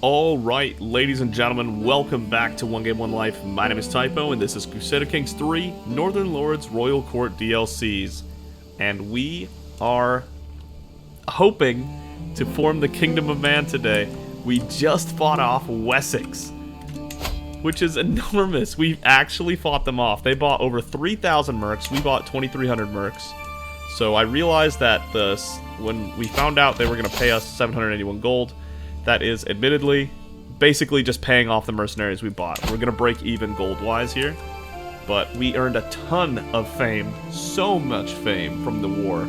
Alright, ladies and gentlemen, welcome back to 1Game1Life. My name is Typo, and this is Crusader Kings 3 Northern Lords Royal Court DLCs. And we are hoping to form the Kingdom of Mann today. We just fought off Wessex, which is enormous. We've actually fought them off. They bought over 3,000 mercs. We bought 2,300 mercs. So I realized that when we found out they were going to pay us 781 gold, that is admittedly basically just paying off the mercenaries we bought. We're going to break even gold-wise here, but we earned a ton of fame, so much fame from the war,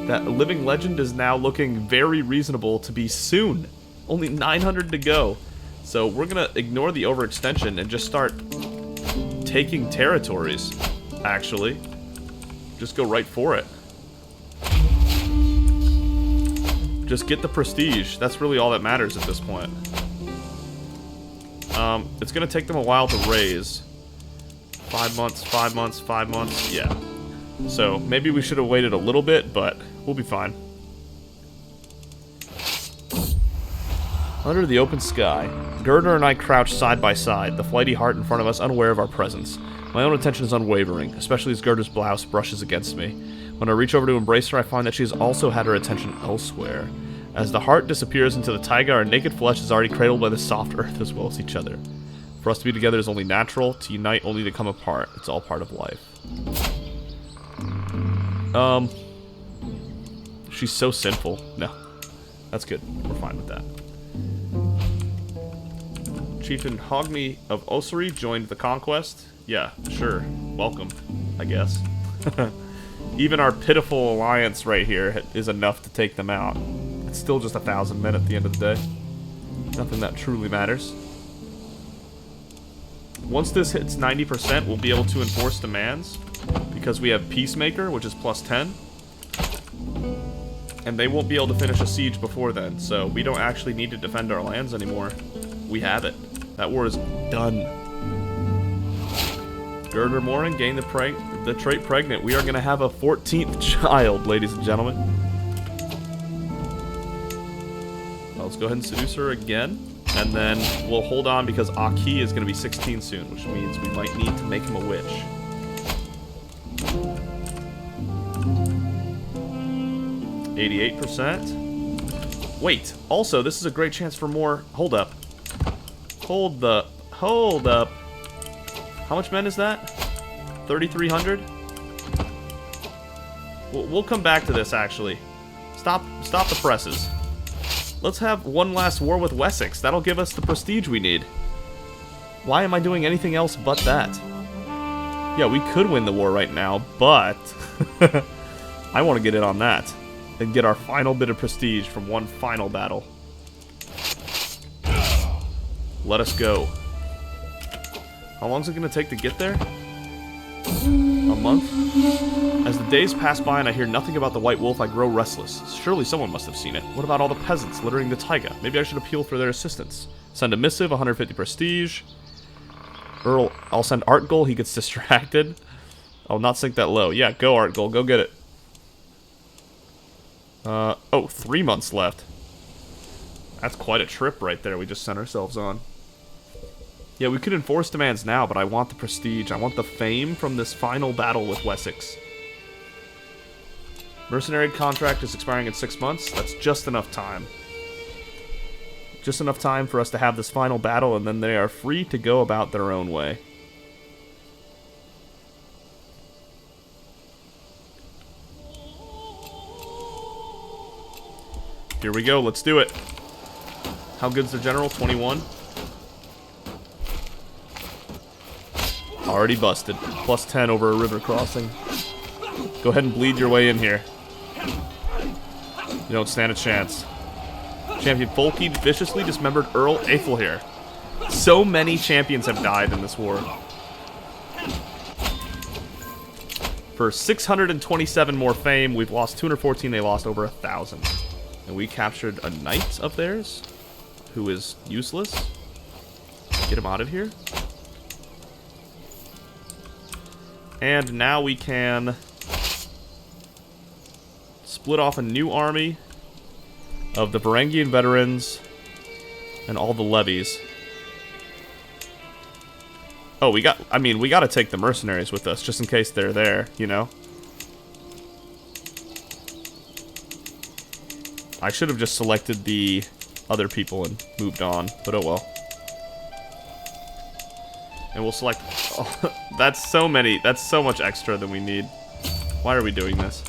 that Living Legend is now looking very reasonable to be soon. Only 900 to go. So we're going to ignore the overextension and just start taking territories, actually. Just go right for it. Just get the prestige. That's really all that matters at this point. It's going to take them a while to raise. 5 months, 5 months, 5 months. Yeah. So maybe we should have waited a little bit, but we'll be fine. Under the open sky, Grandeur and I crouch side by side, the flighty heart in front of us unaware of our presence. My own attention is unwavering, especially as Grandeure's blouse brushes against me. When I reach over to embrace her, I find that she has also had her attention elsewhere. As the heart disappears into the taiga, our naked flesh is already cradled by the soft earth as well as each other. For us to be together is only natural, to unite only to come apart. It's all part of life. She's so sinful. No. That's good. We're fine with that. Chieftain Hogni of Osiri joined the conquest. Yeah, sure. Welcome, I guess. Even our pitiful alliance right here is enough to take them out. It's still just 1,000 men at the end of the day. Nothing that truly matters. Once this hits 90%, we'll be able to enforce demands, because we have Peacemaker, which is plus 10. And they won't be able to finish a siege before then, so we don't actually need to defend our lands anymore. We have it. That war is done. Grandeur Morin gained the trait pregnant. We are going to have a 14th child, ladies and gentlemen. Well, let's go ahead and seduce her again. And then we'll hold on because Aki is going to be 16 soon, which means we might need to make him a witch. %. Wait, also, this is a great chance for more... Hold up. Hold up. How much men is that? 3,300? We'll come back to this, actually. Stop the presses. Let's have one last war with Wessex. That'll give us the prestige we need. Why am I doing anything else but that? Yeah, we could win the war right now, but... I want to get in on that. And get our final bit of prestige from one final battle. Let us go. How long is it going to take to get there? A month? As the days pass by and I hear nothing about the White Wolf, I grow restless. Surely someone must have seen it. What about all the peasants littering the taiga? Maybe I should appeal for their assistance. Send a missive, 150 prestige. Earl, I'll send Artgol, he gets distracted. I'll not sink that low. Yeah, go Artgol, go get it. Oh, 3 months left. That's quite a trip right there we just sent ourselves on. Yeah, we could enforce demands now, but I want the prestige. I want the fame from this final battle with Wessex. Mercenary contract is expiring in 6 months. That's just enough time. Just enough time for us to have this final battle, and then they are free to go about their own way. Here we go, let's do it. How good's the general? 21? Already busted. Plus 10 over a river crossing. Go ahead and bleed your way in here. You don't stand a chance. Champion Folky viciously dismembered Earl Aethelhere. So many champions have died in this war. For 627 more fame, we've lost 214, they lost over 1,000. And we captured a knight of theirs, who is useless. Get him out of here. And now we can split off a new army of the Varangian veterans And all the levies. Oh, we gotta take the mercenaries with us, just in case they're there, you know? I should have just selected the other people and moved on, but oh well. And we'll select... Oh, that's so much extra than we need. Why are we doing this?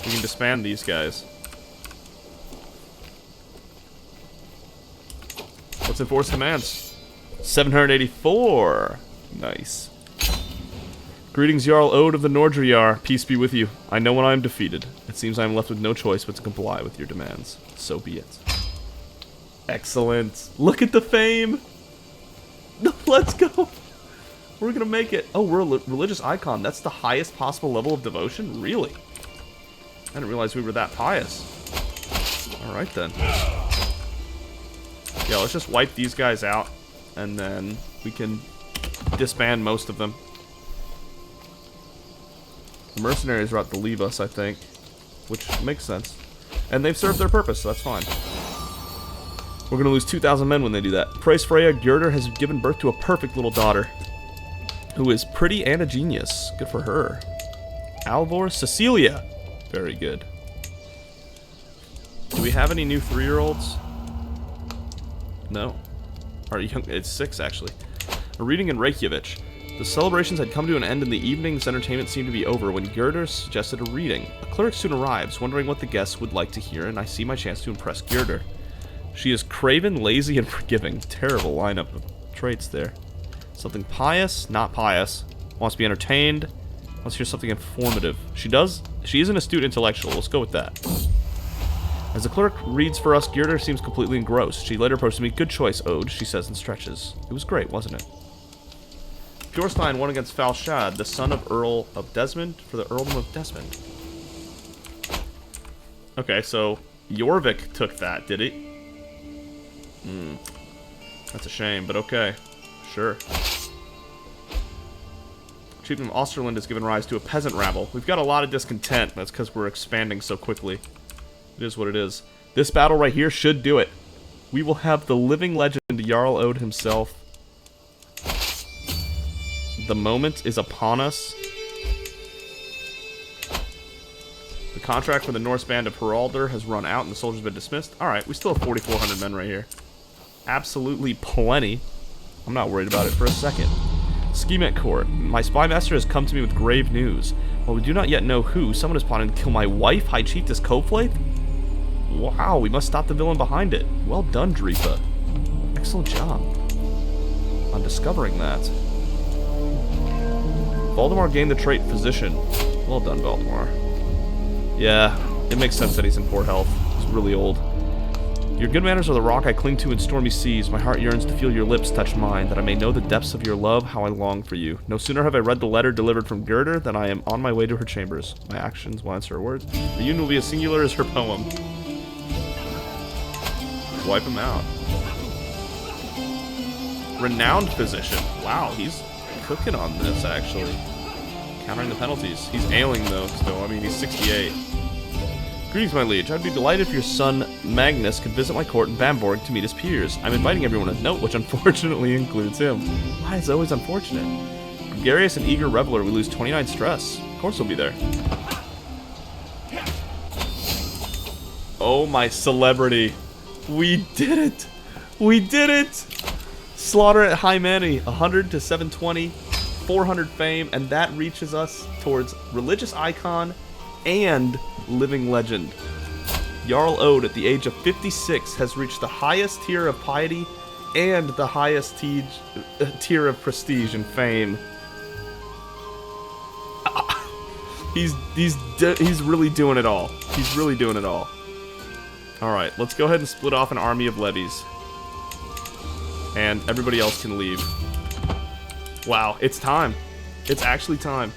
We can disband these guys. Let's enforce commands. 784. Nice. Greetings, Jarl Ode of the Nordrjar. Peace be with you. I know when I am defeated. It seems I am left with no choice but to comply with your demands. So be it. Excellent. Look at the fame. Let's go. We're gonna make it. Oh, we're a religious icon. That's the highest possible level of devotion? Really? I didn't realize we were that pious. Alright then. Yeah, let's just wipe these guys out, and then we can disband most of them. The mercenaries are about to leave us, I think, which makes sense. And they've served their purpose, so that's fine. We're going to lose 2,000 men when they do that. Praise Freya, Grandeur has given birth to a perfect little daughter, who is pretty and a genius. Good for her. Alvor, Cecilia. Very good. Do we have any new 3-year-olds? No. Or young, it's 6 actually. A reading in Reykjavik. The celebrations had come to an end and the evening's entertainment seemed to be over when Grandeur suggested a reading. A cleric soon arrives, wondering what the guests would like to hear, and I see my chance to impress Grandeur. She is craven, lazy, and forgiving. Terrible lineup of traits there. Something pious, not pious. Wants to be entertained. Wants to hear something informative. She is an astute intellectual. Let's go with that. As the clerk reads for us, Grandeur seems completely engrossed. She later approaches me. Good choice, Ode, she says and stretches. It was great, wasn't it? Fjorstein won against Falshad, the son of Earl of Desmond, for the Earldom of Desmond. Okay, so Jorvik took that, did he? That's a shame, but okay. Sure. Chieftain of Osterland has given rise to a peasant rabble. We've got a lot of discontent. That's because we're expanding so quickly. It is what it is. This battle right here should do it. We will have the living legend Jarl Ode himself. The moment is upon us. The contract for the Norse band of Haraldr has run out and the soldiers have been dismissed. Alright, we still have 4,400 men right here. Absolutely plenty. I'm not worried about it for a second. Scheme at court. My spy master has come to me with grave news. While we do not yet know who, someone is plotting to kill my wife, High Chiefess Coflaith? Wow, we must stop the villain behind it. Well done, Drifa. Excellent job on discovering that. Valdemar gained the trait Physician. Well done, Valdemar. Yeah, it makes sense that he's in poor health. He's really old. Your good manners are the rock I cling to in stormy seas. My heart yearns to feel your lips touch mine, that I may know the depths of your love, how I long for you. No sooner have I read the letter delivered from Grandeur than I am on my way to her chambers. My actions will answer her words. The union will be as singular as her poem. Wipe him out. Renowned Physician. Wow, he's cooking on this, actually. Countering the penalties. He's ailing, though, still. I mean, he's 68. Greetings, my liege. I'd be delighted if your son, Magnus, could visit my court in Bamborg to meet his peers. I'm inviting everyone a note, which unfortunately includes him. Why, it's always unfortunate. Gregarious and eager reveler, we lose 29 stress. Of course he'll be there. Oh, my celebrity. We did it! We did it! Slaughter at High Manny, 100 to 720, 400 fame, and that reaches us towards religious icon and living legend. Jarl Ode, at the age of 56, has reached the highest tier of piety and the highest tier of prestige and fame. He's really doing it all. He's really doing it all. Alright, let's go ahead and split off an army of levies. And everybody else can leave. Wow, it's time. It's actually time.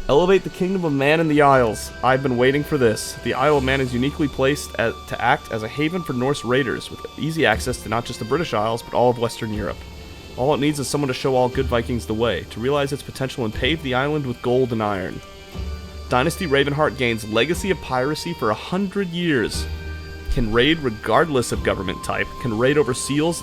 Elevate the kingdom of Mann in the Isles. I've been waiting for this. The Isle of Mann is uniquely placed to act as a haven for Norse raiders, with easy access to not just the British Isles, but all of Western Europe. All it needs is someone to show all good Vikings the way, to realize its potential and pave the island with gold and iron. Dynasty Ravenheart gains legacy of piracy for 100 years. can raid regardless of government type, can raid overseas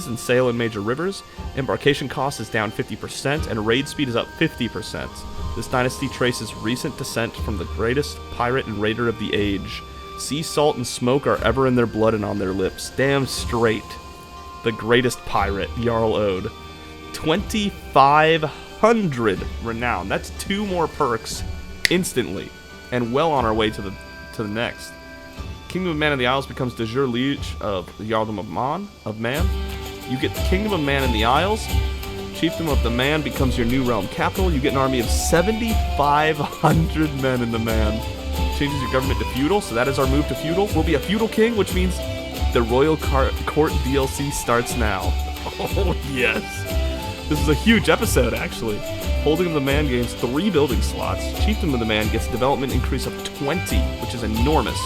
and sail in major rivers. Embarkation cost is down 50%, and raid speed is up 50%. This dynasty traces recent descent from the greatest pirate and raider of the age. Sea salt and smoke are ever in their blood and on their lips. Damn straight. The greatest pirate, Jarl Ode. 2,500 renown. That's 2 more perks instantly, and well on our way to the next. Kingdom of Mann in the Isles becomes de jure liege of the Jarldom of Mann. You get the Kingdom of Mann in the Isles. Chiefdom of the Mann becomes your new realm capital. You get an army of 7,500 men in the Mann. Changes your government to feudal, so that is our move to feudal. We'll be a feudal king, which means the Royal Court DLC starts now. Oh, yes. This is a huge episode, actually. Holding of the Mann gains 3 building slots. Chiefdom of the Mann gets development increase of 20, which is enormous.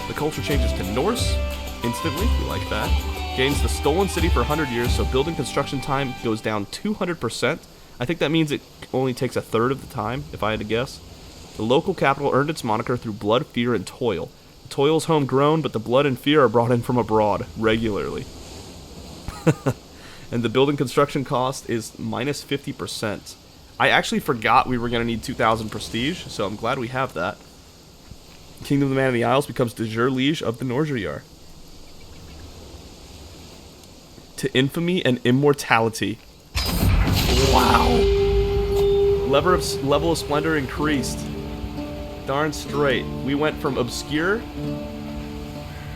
The culture changes to Norse instantly. We like that. Gains the Stolen City for 100 years, so building construction time goes down 200%. I think that means it only takes a third of the time, if I had to guess. The local capital earned its moniker through blood, fear, and toil. The toil is homegrown, but the blood and fear are brought in from abroad, regularly. And the building construction cost is minus 50%. I actually forgot we were going to need 2,000 prestige, so I'm glad we have that. Kingdom of the Mann in the Isles becomes de jure liege of the Norgerjar. To infamy and immortality. Wow. Level of splendor increased. Darn straight. We went from obscure...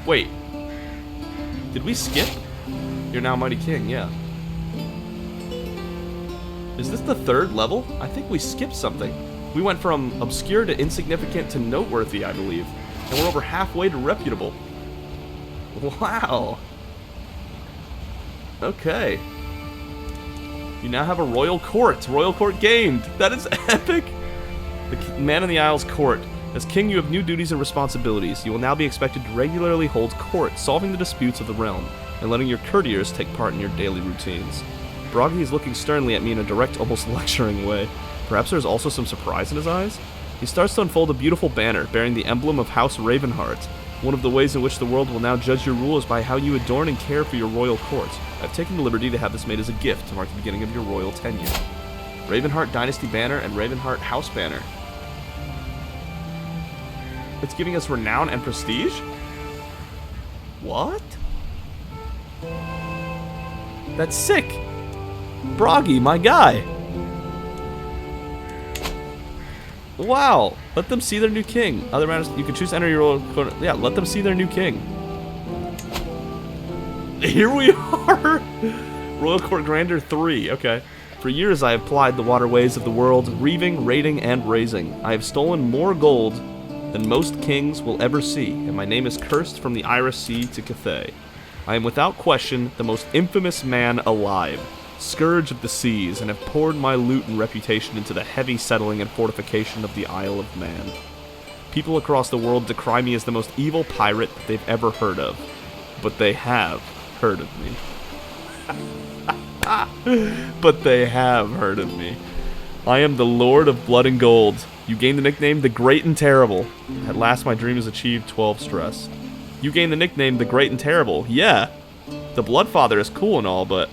Wait. Did we skip? You're now Mighty King, yeah. Is this the 3rd level? I think we skipped something. We went from obscure to insignificant to noteworthy, I believe. And we're over halfway to reputable. Wow. Okay. You now have a royal court. Royal court gained. That is epic. The Man in the Isles court. As king, you have new duties and responsibilities. You will now be expected to regularly hold court, solving the disputes of the realm, and letting your courtiers take part in your daily routines. Bragi is looking sternly at me in a direct, almost lecturing way. Perhaps there's also some surprise in his eyes? He starts to unfold a beautiful banner bearing the emblem of House Ravenheart. One of the ways in which the world will now judge your rule is by how you adorn and care for your royal court. I've taken the liberty to have this made as a gift to mark the beginning of your royal tenure. Ravenheart Dynasty Banner and Ravenheart House Banner. It's giving us renown and prestige? What? That's sick! Bragi, my guy! Wow! Let them see their new king. Other matters, you can choose to enter your royal court. Yeah, let them see their new king. Here we are! Royal Court Grandeur 3, okay. For years I have plied the waterways of the world, reaving, raiding, and raising. I have stolen more gold than most kings will ever see, and my name is cursed from the Iris Sea to Cathay. I am without question the most infamous man alive, scourge of the seas, and have poured my loot and reputation into the heavy settling and fortification of the Isle of Man. People across the world decry me as the most evil pirate that they've ever heard of, but they have heard of me. But they have heard of me. I am the Lord of Blood and Gold. You gain the nickname the Great and Terrible. At last my dream is achieved, 12 stress. You gain the nickname the Great and Terrible. Yeah, the Bloodfather is cool and all, but...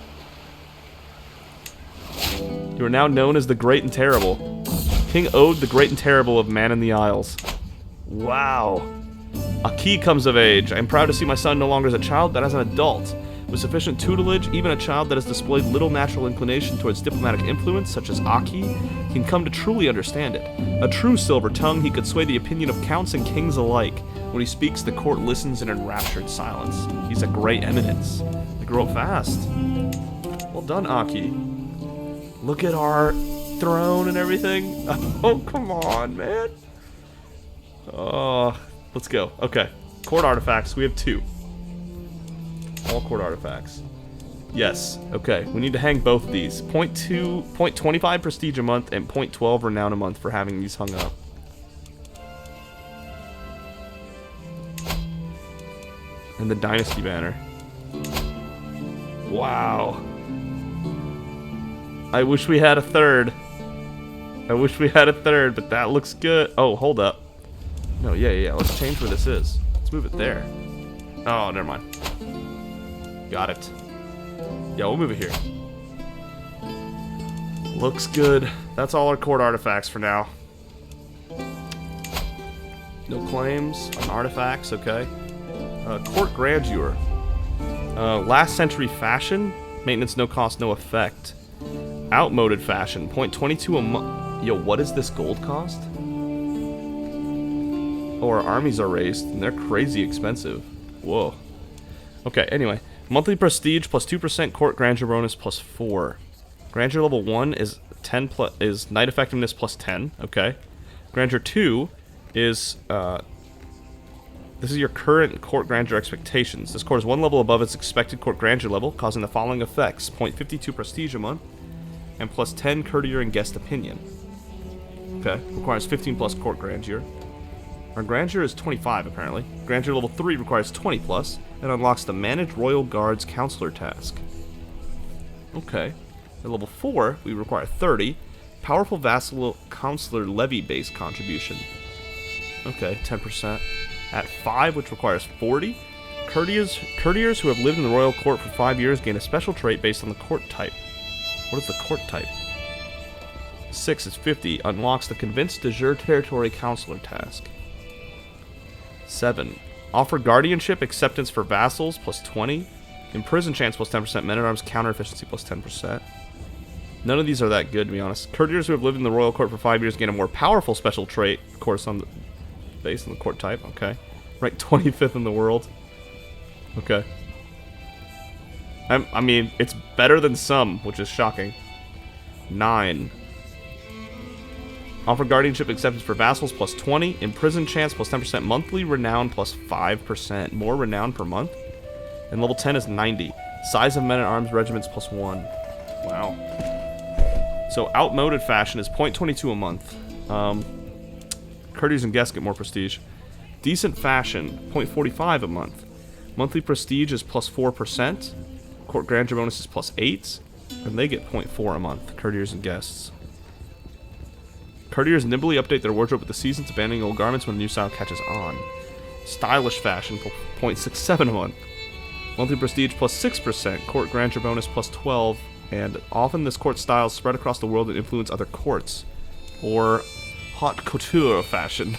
You are now known as the Great and Terrible. King Ode the Great and Terrible of Man in the Isles. Wow. A key comes of age. I am proud to see my son no longer as a child, but as an adult. With sufficient tutelage, even a child that has displayed little natural inclination towards diplomatic influence, such as Aki, can come to truly understand it. A true silver tongue, he could sway the opinion of counts and kings alike. When he speaks, the court listens in enraptured silence. He's a great eminence. They grow up fast. Well done, Aki. Look at our throne and everything. Oh, come on, man. Oh, let's go. Okay. Court artifacts. We have 2. All court artifacts. Yes. Okay. We need to hang both of these. 0.25 prestige a month and 0.12 renown a month for having these hung up. And the Dynasty banner. Wow. I wish we had a third. I wish we had a third, but that looks good. Oh, hold up. No, yeah. Let's change where this is. Let's move it there. Oh, never mind. Got it. Yeah, we'll move it here. Looks good. That's all our court artifacts for now. No claims on artifacts, okay. Court Grandeur. Last century fashion. Maintenance no cost, no effect. Outmoded fashion. 0.22 a month. Yo, what is this gold cost? Oh, our armies are raised, and they're crazy expensive. Whoa. Okay, anyway. Monthly prestige plus 2% court grandeur bonus plus 4. Grandeur level 1 is 10 plus is knight effectiveness plus 10, okay. Grandeur 2 is this is your current court grandeur expectations. This court is 1 level above its expected court grandeur level, causing the following effects: 0.52 prestige a month, and plus 10 courtier and guest opinion. Okay, requires 15 plus court grandeur. Our grandeur is 25 apparently. Grandeur level 3 requires 20 plus, and unlocks the Manage Royal Guards Counselor task. Okay. At level 4, we require 30. Powerful Vassal Counselor Levy based contribution. Okay, 10%. At 5, which requires 40. Courtiers who have lived in the royal court for 5 years gain a special trait based on the court type. What is the court type? 6 is 50. Unlocks the Convince de Jure Territory Counselor task. 7. Offer guardianship acceptance for vassals plus 20. Imprison chance plus 10%. Men-at-arms counter efficiency plus 10%. None of these are that good, to be honest. Courtiers who have lived in the royal court for 5 years gain a more powerful special trait, of course, based on the court type. Okay. Ranked 25th in the world. Okay. I mean, it's better than some, which is shocking. 9. Offer guardianship acceptance for vassals plus 20. Imprison chance plus 10%. Monthly renown plus 5%. More renown per month. And level 10 is 90. Size of men-at-arms regiments plus 1. Wow. So outmoded fashion is 0.22 a month. Courtiers and guests get more prestige. Decent fashion, 0.45 a month. Monthly prestige is plus 4%. Court grandeur bonus is plus 8. And they get 0.4 a month, courtiers and guests. Courtiers nimbly update their wardrobe with the seasons, abandoning old garments when a new style catches on. Stylish fashion, 0.67 a month. Monthly prestige plus 6%. Court grandeur bonus plus 12. And often this court styles spread across the world and influence other courts. Or haute couture fashion.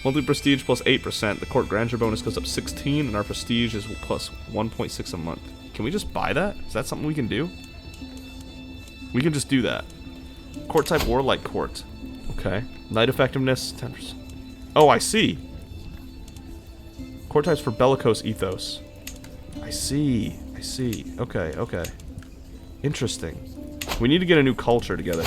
Monthly prestige plus 8%. The court grandeur bonus goes up 16, and our prestige is plus 1.6 a month. Can we just buy that? Is that something we can do? We can just do that. Court type warlike court. Okay. Knight effectiveness 10%. Oh, I see. Court types for bellicose ethos. I see. I see. Okay, okay. Interesting. We need to get a new culture together.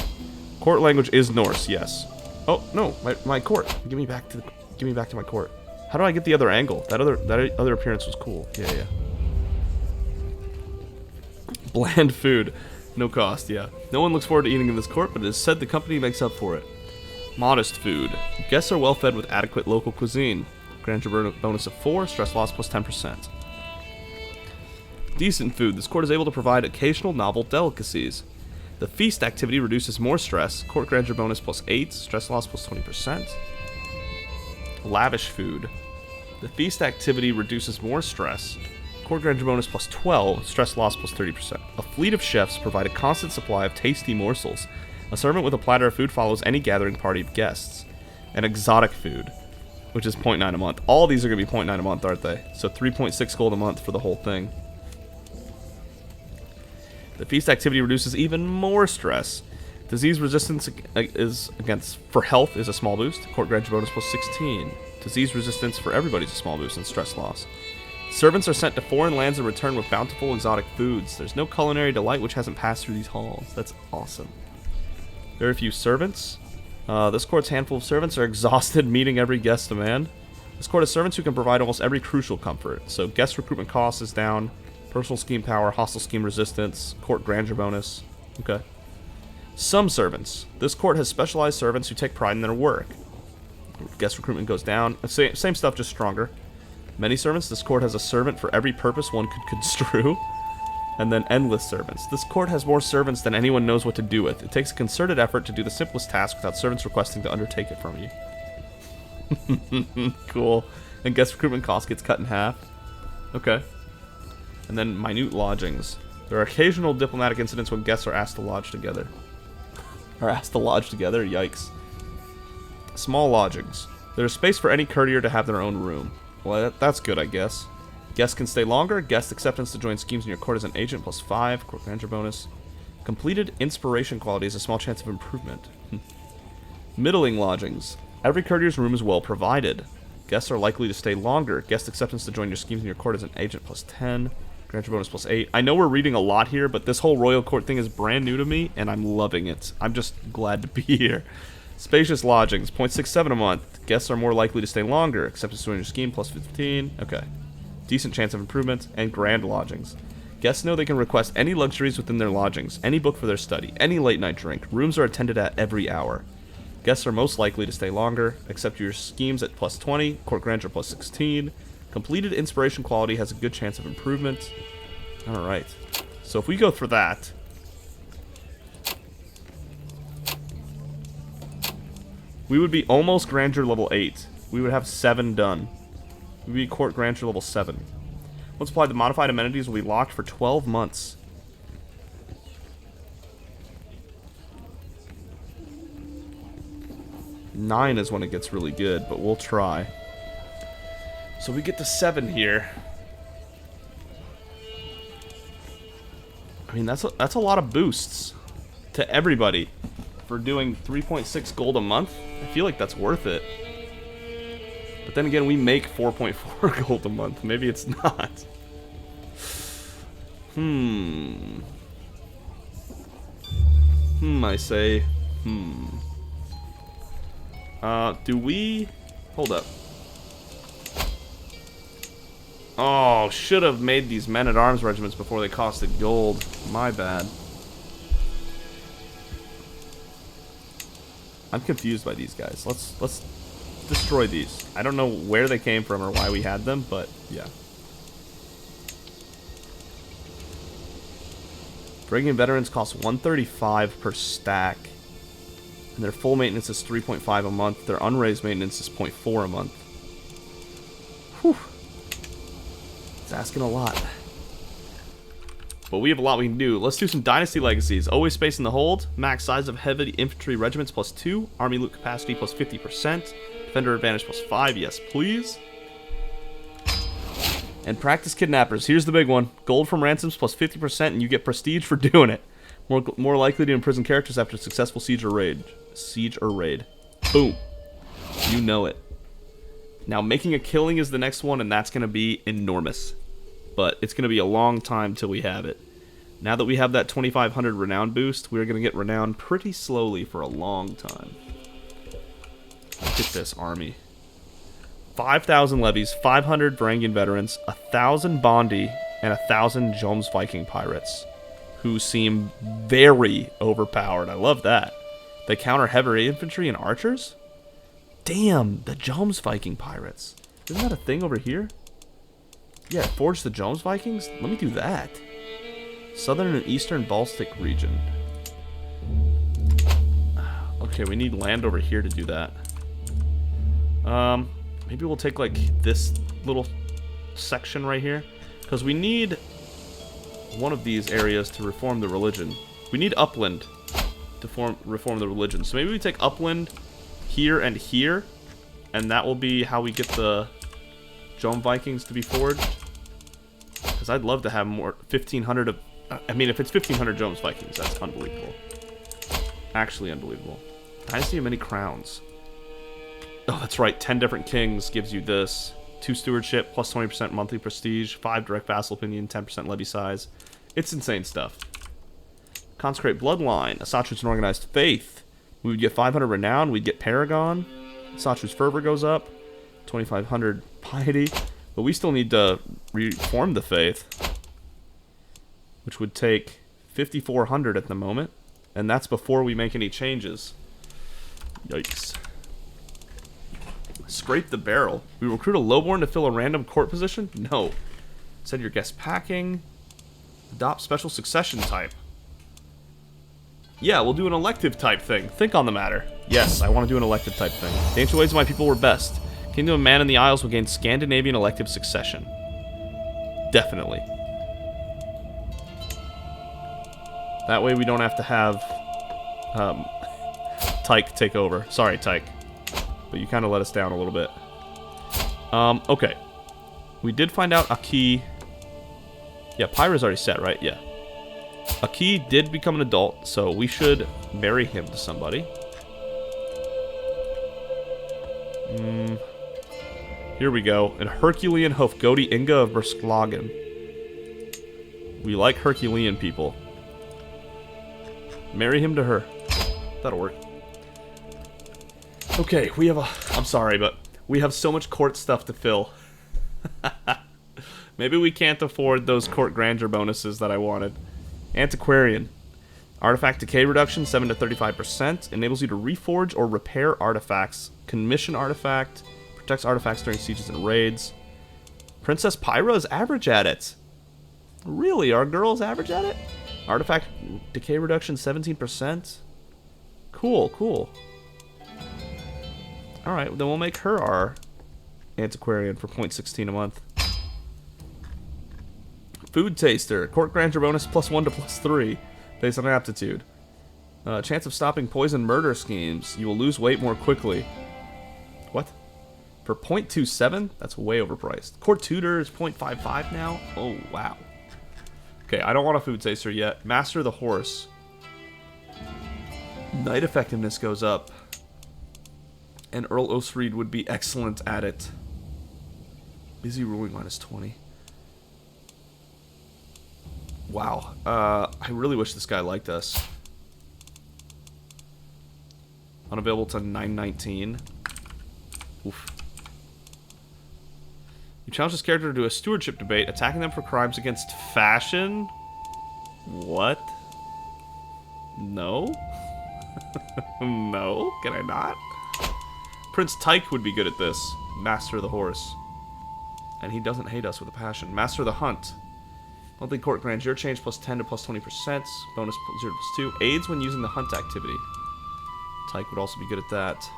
Court language is Norse, yes. Oh no, my court. Give me back to my court. How do I get the other angle? That other appearance was cool. Yeah, yeah. Bland food, no cost. Yeah. No one looks forward to eating in this court, but it is said the company makes up for it. Modest food. Guests are well fed with adequate local cuisine. Grandeur bonus of 4. Stress loss plus 10%. Decent food. This court is able to provide occasional novel delicacies. The feast activity reduces more stress. Court grandeur bonus plus 8. Stress loss plus 20%. Lavish food. The feast activity reduces more stress. Court grandeur bonus plus 12. Stress loss plus 30%. A fleet of chefs provide a constant supply of tasty morsels. A servant with a platter of food follows any gathering party of guests. And exotic food, which is 0.9 a month. All these are going to be 0.9 a month, aren't they? So 3.6 gold a month for the whole thing. The feast activity reduces even more stress. Disease resistance for health is a small boost. Court grandeur bonus plus 16. Disease resistance for everybody is a small boost and stress loss. Servants are sent to foreign lands and return with bountiful exotic foods. There's no culinary delight which hasn't passed through these halls. That's awesome. Very few servants. This court's handful of servants are exhausted meeting every guest demand. This court has servants who can provide almost every crucial comfort. So guest recruitment cost is down. Personal scheme power, hostile scheme resistance, court grandeur bonus. Okay. Some servants. This court has specialized servants who take pride in their work. Guest recruitment goes down. Same stuff, just stronger. Many servants. This court has a servant for every purpose one could construe. And then endless servants. This court has more servants than anyone knows what to do with. It takes a concerted effort to do the simplest task without servants requesting to undertake it from you. Cool. And guest recruitment cost gets cut in half. Okay. And then minute lodgings. There are occasional diplomatic incidents when guests are asked to lodge together. Yikes. Small lodgings. There's space for any courtier to have their own room. Well, that's good, I guess. Guests can stay longer. Guest acceptance to join schemes in your court as an agent +5. Court grandeur bonus. Completed inspiration quality has a small chance of improvement. Middling lodgings. Every courtier's room is well provided. Guests are likely to stay longer. Guest acceptance to join your schemes in your court as an agent +10. Grandeur bonus +8. I know we're reading a lot here, but this whole royal court thing is brand new to me, and I'm loving it. I'm just glad to be here. Spacious lodgings. 0.67 a month. Guests are more likely to stay longer. Acceptance to join your scheme +15. Okay. Decent chance of improvement. And grand lodgings. Guests know they can request any luxuries within their lodgings, any book for their study, any late night drink. Rooms are attended at every hour. Guests are most likely to stay longer. Accept your schemes at +20. Court grandeur +16. Completed inspiration quality has a good chance of improvement. Alright. So if we go for that, we would be almost grandeur level 8. We would have 7 done. We would be court grandeur level 7. Once applied, the modified amenities will be locked for 12 months. Nine is when it gets really good, but we'll try. So we get to 7 here. I mean, that's a lot of boosts to everybody for doing 3.6 gold a month. I feel like that's worth it. But then again, we make 4.4 gold a month. Maybe it's not. I say, do we... Hold up. Oh, should have made these men-at-arms regiments before they costed gold. My bad. I'm confused by these guys. Let's destroy these. I don't know where they came from or why we had them, but yeah. Breaking veterans cost 135 per stack. And their full maintenance is 3.5 a month. Their unraised maintenance is 0.4 a month. Whew. It's asking a lot. But we have a lot we can do. Let's do some Dynasty Legacies. Always space in the hold. Max size of heavy infantry regiments +2. Army loot capacity +50%. Defender advantage +5. Yes, please. And practice kidnappers. Here's the big one. Gold from ransoms +50%, and you get prestige for doing it. More likely to imprison characters after a successful siege or raid. Boom. You know it. Now, making a killing is the next one, and that's going to be enormous. But it's going to be a long time till we have it. Now that we have that 2,500 renown boost, we're going to get renown pretty slowly for a long time. Look at this army. 5,000 levies, 500 Varangian veterans, 1,000 Bondi, and 1,000 Joms Viking pirates, who seem very overpowered. I love that. They counter heavy infantry and archers? Damn, the Joms Viking pirates. Isn't that a thing over here? Yeah, forge the Joms Vikings? Let me do that. Southern and Eastern Baltic region. Okay, we need land over here to do that. Maybe we'll take, like, this little section right here. Because we need one of these areas to reform the religion. We need upland to reform the religion. So maybe we take upland here, and that will be how we get the Jom Vikings to be forged. Because I'd love to have more 1,500 of... I mean, if it's 1,500 Joms Vikings, that's unbelievable. Actually unbelievable. Dynasty of Many Crowns. Oh, that's right. 10 different kings gives you this. 2 stewardship, plus 20% monthly prestige, 5 direct vassal opinion, 10% levy size. It's insane stuff. Consecrate Bloodline. Asatru's an organized faith. We would get 500 renown. We'd get Paragon. Asatru's fervor goes up. 2,500 piety. But we still need to reform the faith, which would take 5,400 at the moment. And that's before we make any changes. Yikes. Scrape the barrel. We recruit a lowborn to fill a random court position? No. Send your guest packing. Adopt special succession type. Yeah, we'll do an elective type thing. Think on the matter. Yes, I want to do an elective type thing. The ancient ways of my people were best. Kingdom of Mann in the Isles will gain Scandinavian elective succession. Definitely. That way we don't have to have Tyke take over. Sorry, Tyke. But you kind of let us down a little bit. Okay. We did find out Aki... Yeah, Pyra's already set, right? Yeah. Aki did become an adult, so we should marry him to somebody. Here we go. An Herculean Hofgodi Inga of Berslagen. We like Herculean people. Marry him to her. That'll work. Okay, we have a... I'm sorry, but we have so much court stuff to fill. Maybe we can't afford those court grandeur bonuses that I wanted. Antiquarian. Artifact decay reduction, 7 to 35%. Enables you to reforge or repair artifacts. Commission artifact. Protects artifacts during sieges and raids. Princess Pyra is average at it. Really? Our girl's average at it? Artifact decay reduction, 17%. Cool, cool. Alright, then we'll make her our antiquarian for 0.16 a month. Food taster. Court grandeur bonus +1 to +3 based on aptitude. Chance of stopping poison murder schemes. You will lose weight more quickly. What? For 0.27? That's way overpriced. Court tutor is 0.55 now? Oh, wow. Okay, I don't want a food taster yet. Master the horse. Knight effectiveness goes up. And Earl Osreed would be excellent at it. Busy ruling -20. Wow. I really wish this guy liked us. Unavailable to 919. Oof. You challenge this character to do a stewardship debate, attacking them for crimes against fashion? What? No? No? Can I not? Prince Tyke would be good at this. Master the horse. And he doesn't hate us with a passion. Master the hunt. Monthly court grandeur change +10 to +20%. Bonus 0 to +2. Aids when using the hunt activity. Tyke would also be good at that.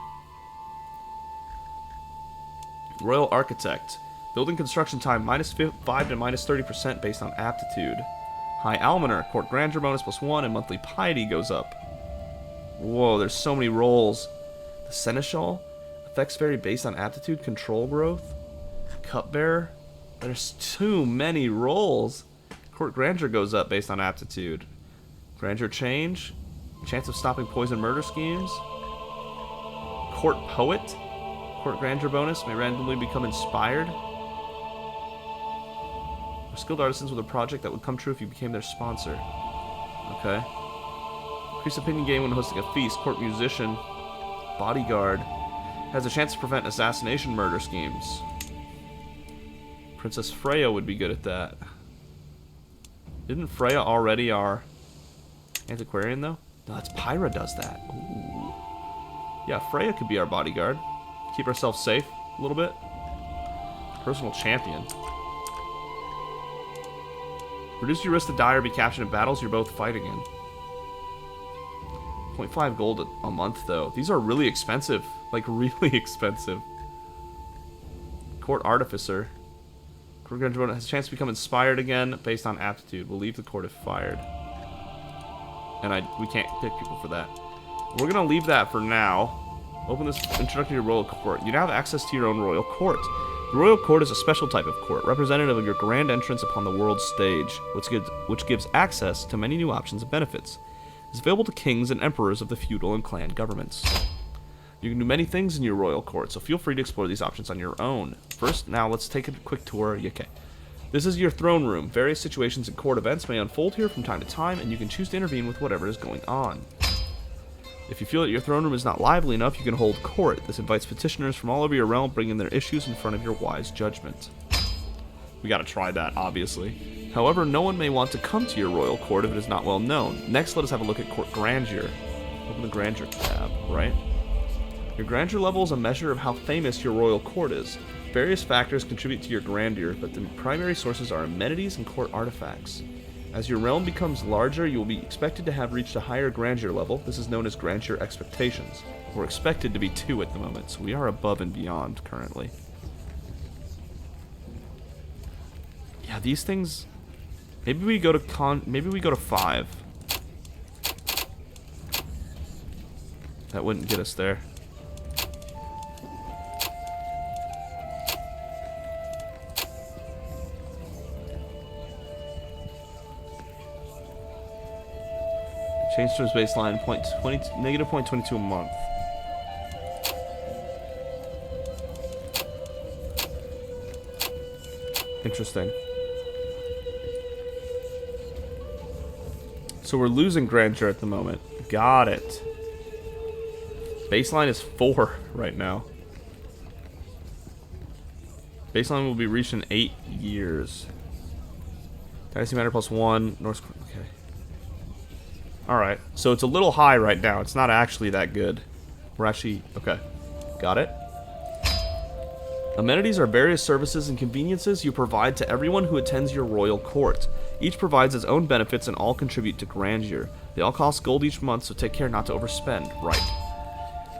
Royal Architect. Building construction time -5 to -30% based on aptitude. High Almoner. Court grandeur bonus +1 and monthly piety goes up. Whoa, there's so many roles. The Seneschal. Effects vary based on aptitude, control growth. Cupbearer. There's too many roles. Court grandeur goes up based on aptitude. Grandeur change. Chance of stopping poison murder schemes. Court poet. Court grandeur bonus may randomly become inspired. Or skilled artisans with a project that would come true if you became their sponsor. Okay. Increase opinion gain when hosting a feast. Court musician. Bodyguard. Has a chance to prevent assassination murder schemes. Princess Freya would be good at that. Isn't Freya already our antiquarian, though? No, that's Pyra does that. Ooh. Yeah, Freya could be our bodyguard. Keep ourselves safe a little bit. Personal champion. Reduce your risk to die or be captured in battles you're both fighting in. 0.5 gold a month, though. These are really expensive. Like, really expensive. Court Artificer. Court Grandeur has a chance to become inspired again based on aptitude. We'll leave the court if fired. And we can't pick people for that. We're going to leave that for now. Open this introduction to your royal court. You now have access to your own royal court. The royal court is a special type of court, representative of your grand entrance upon the world stage, which gives access to many new options and benefits. It's available to kings and emperors of the feudal and clan governments. You can do many things in your royal court, so feel free to explore these options on your own. First, now let's take a quick tour. Okay. This is your throne room. Various situations and court events may unfold here from time to time, and you can choose to intervene with whatever is going on. If you feel that your throne room is not lively enough, you can hold court. This invites petitioners from all over your realm, bringing their issues in front of your wise judgment. We gotta try that, obviously. However, no one may want to come to your royal court if it is not well known. Next, let us have a look at court grandeur. Open the grandeur tab, right? Your grandeur level is a measure of how famous your royal court is. Various factors contribute to your grandeur, but the primary sources are amenities and court artifacts. As your realm becomes larger, you will be expected to have reached a higher grandeur level. This is known as grandeur expectations. We're expected to be 2 at the moment, so we are above and beyond currently. Yeah, Yeah, these things... Maybe we go to Maybe we go to 5. That wouldn't get us there. Change to his baseline, negative 0.22 a month. Interesting. So we're losing Grandeur at the moment. Got it. Baseline is 4 right now. Baseline will be reached in 8 years. Dynasty Matter +1. North. Okay. Alright. So it's a little high right now. It's not actually that good. We're actually... Okay. Got it. Amenities are various services and conveniences you provide to everyone who attends your royal court. Each provides its own benefits and all contribute to grandeur. They all cost gold each month, so take care not to overspend. Right.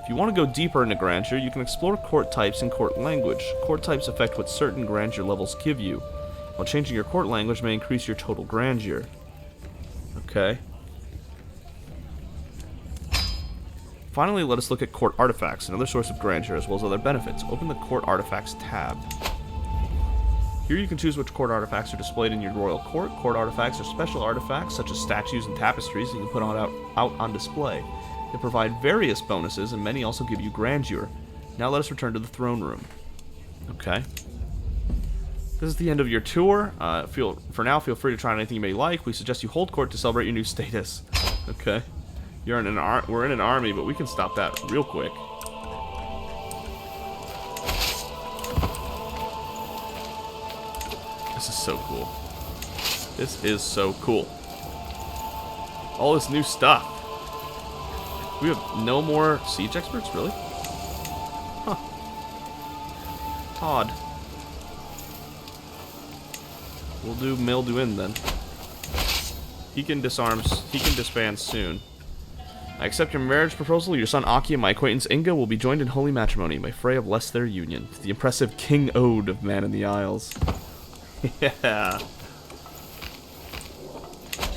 If you want to go deeper into grandeur, you can explore court types and court language. Court types affect what certain grandeur levels give you, while changing your court language may increase your total grandeur. Okay. Finally, let us look at court artifacts, another source of grandeur, as well as other benefits. Open the court artifacts tab. Here you can choose which court artifacts are displayed in your royal court. Court artifacts are special artifacts, such as statues and tapestries, that you can put out on display. They provide various bonuses, and many also give you grandeur. Now let us return to the throne room. Okay. This is the end of your tour. For now, feel free to try anything you may like. We suggest you hold court to celebrate your new status. Okay. We're in an army, but we can stop that real quick. This is so cool. This is so cool. All this new stuff. We have no more siege experts, really? Huh. Odd. We'll do Milduin then. He can disband soon. I accept your marriage proposal. Your son Aki and my acquaintance Inga will be joined in holy matrimony. My fray have blessed their union. The impressive King Ode of Mann in the Isles. Yeah.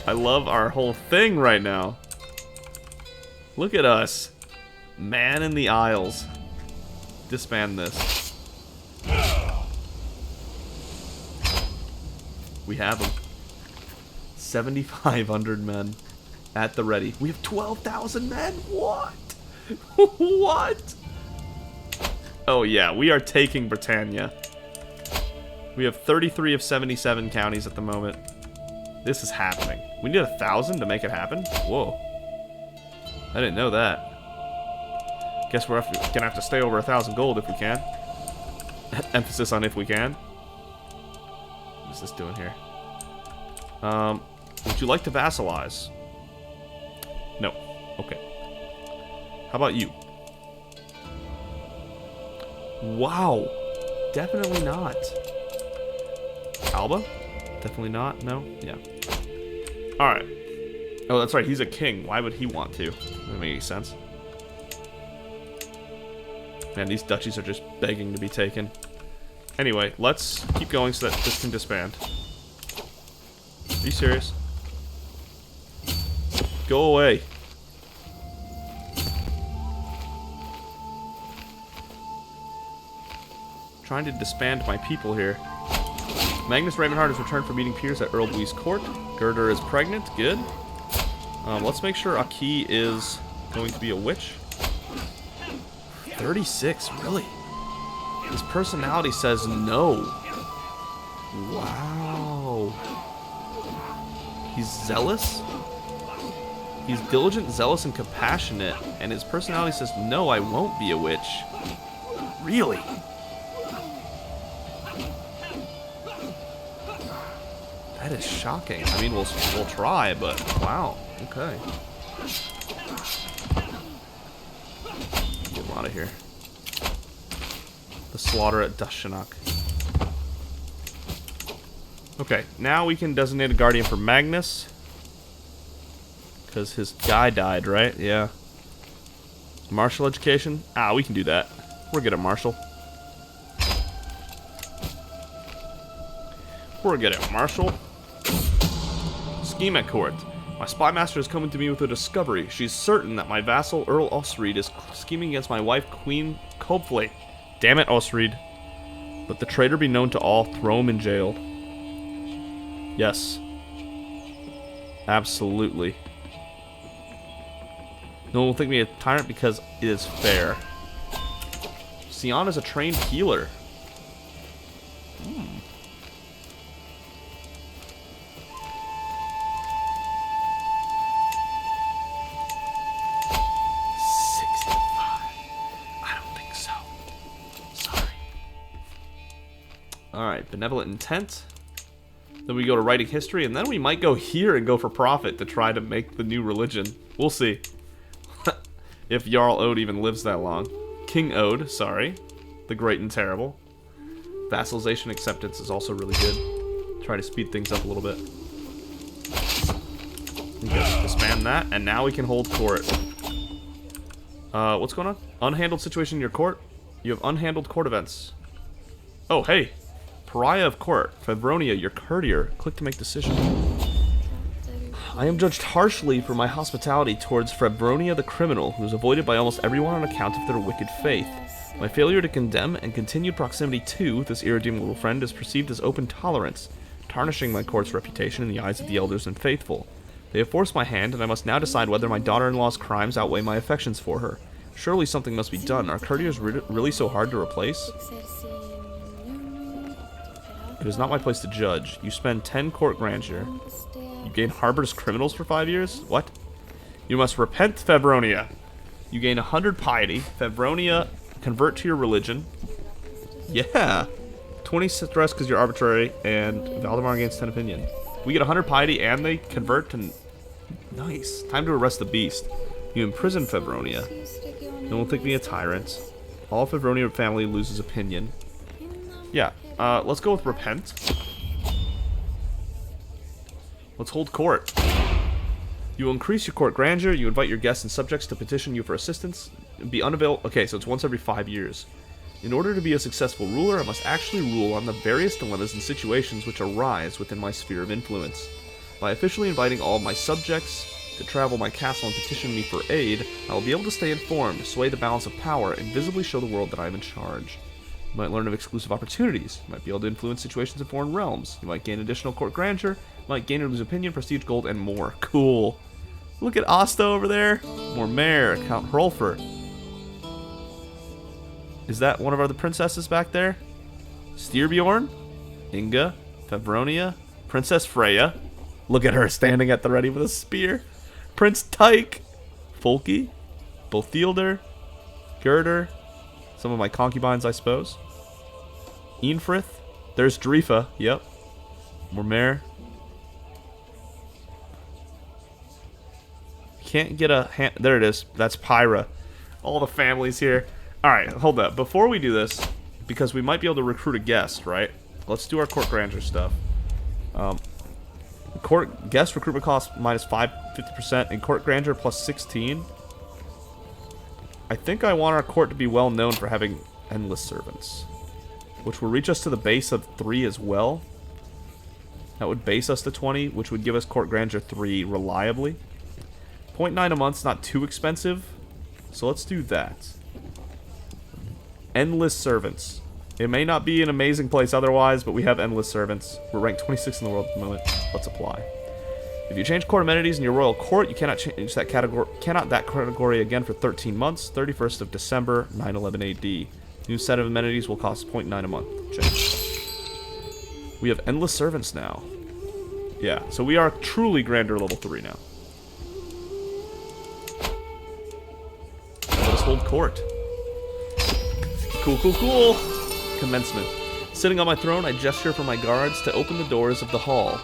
I love our whole thing right now. Look at us. Mann in the Isles. Disband this. We have them. 7,500 men. At the ready. We have 12,000 men? What? What? Oh yeah, we are taking Britannia. We have 33 of 77 counties at the moment. This is happening. We need 1,000 to make it happen? Whoa. I didn't know that. Guess we're gonna have to stay over 1,000 gold if we can. Emphasis on if we can. What's this doing here? Would you like to vassalize? No. Okay. How about you? Wow. Definitely not. Alba? Definitely not. No? Yeah. Alright. Oh, that's right. He's a king. Why would he want to? Doesn't make any sense. Man, these duchies are just begging to be taken. Anyway, let's keep going so that this can disband. Are you serious? Go away. Trying to disband my people here. Magnus Ravenheart has returned from meeting peers at Earl Louis' court. Grandeur is pregnant. Good. Let's make sure Aki is going to be a witch. 36, really? His personality says no. Wow. He's zealous? He's diligent, zealous, and compassionate, and his personality says, no, I won't be a witch. Really? That is shocking. I mean, we'll try, but wow. Okay. Get him out of here. The slaughter at Dashanak. Okay, now we can designate a guardian for Magnus. Because his guy died, right? Yeah. Martial education? Ah, we can do that. We're good at martial. Forget it, Marshal. Scheme at court. My spy master is coming to me with a discovery. She's certain that my vassal, Earl Osried, is scheming against my wife, Queen Cobfley. Damn it, Osried. Let the traitor be known to all. Throw him in jail. Yes. Absolutely. No one will think me a tyrant because it is fair. Sion is a trained healer. Hmm. Alright, benevolent intent. Then we go to writing history, and then we might go here and go for profit to try to make the new religion. We'll see. If Jarl Ode even lives that long. King Ode, sorry. The Great and Terrible. Vassalization acceptance is also really good. Try to speed things up a little bit. Okay, disband that, and now we can hold court. What's going on? Unhandled situation in your court? You have unhandled court events. Oh, hey. Pariah of court, Fevronia, your courtier. Click to make decision. I am judged harshly for my hospitality towards Fevronia the criminal, who is avoided by almost everyone on account of their wicked faith. My failure to condemn and continued proximity to this irredeemable friend is perceived as open tolerance, tarnishing my court's reputation in the eyes of the elders and faithful. They have forced my hand, and I must now decide whether my daughter-in-law's crimes outweigh my affections for her. Surely something must be done. Are courtiers really so hard to replace? It is not my place to judge. You spend 10 court grandeur. You gain harbors criminals for 5 years? What? You must repent, Fevronia. You gain 100 piety. Fevronia, convert to your religion. Yeah. 20 stress because you're arbitrary, and Valdemar gains 10 opinion. We get 100 piety and they convert to... Nice. Time to arrest the beast. You imprison Fevronia. No one will think me a tyrant. All Fevronia family loses opinion. Yeah. Let's go with repent. Let's hold court. You will increase your court grandeur. You invite your guests and subjects to petition you for assistance. Be unavailable. Okay, so it's once every 5 years. In order to be a successful ruler, I must actually rule on the various dilemmas and situations which arise within my sphere of influence. By officially inviting all of my subjects to travel my castle and petition me for aid, I will be able to stay informed, sway the balance of power, and visibly show the world that I am in charge. You might learn of exclusive opportunities. You might be able to influence situations in foreign realms. You might gain additional court grandeur. You might gain or lose opinion, prestige, gold, and more. Cool. Look at Asta over there. Mormare, Count Hrolfer. Is that one of our other princesses back there? Styrbjorn, Inga, Fevronia, Princess Freya. Look at her standing at the ready with a spear. Prince Tyke, Folky, Bothilder, Girder. Some of my concubines, I suppose. Einfrith. There's Drifa. Yep. Mormare. Can't get a hand. There it is. That's Pyra. All the families here. Alright, hold up. Before we do this, because we might be able to recruit a guest, right? Let's do our court grandeur stuff. Court guest recruitment cost minus 50%, and court grandeur plus 16. I think I want our court to be well known for having endless servants, which will reach us to the base of 3 as well. That would base us to 20, which would give us court grandeur 3 reliably. 0.9 a month's not too expensive, so let's do that. Endless servants. It may not be an amazing place otherwise, but we have endless servants. We're ranked 26 in the world at the moment. Let's apply. If you change court amenities in your royal court, you cannot change that category again for 13 months. 31st of December, 911 AD. New set of amenities will cost 0.9 a month. Change. We have endless servants now. Yeah, so we are truly grandeur level 3 now. Let us hold court. Cool, cool, cool. Commencement. Sitting on my throne, I gesture for my guards to open the doors of the hall.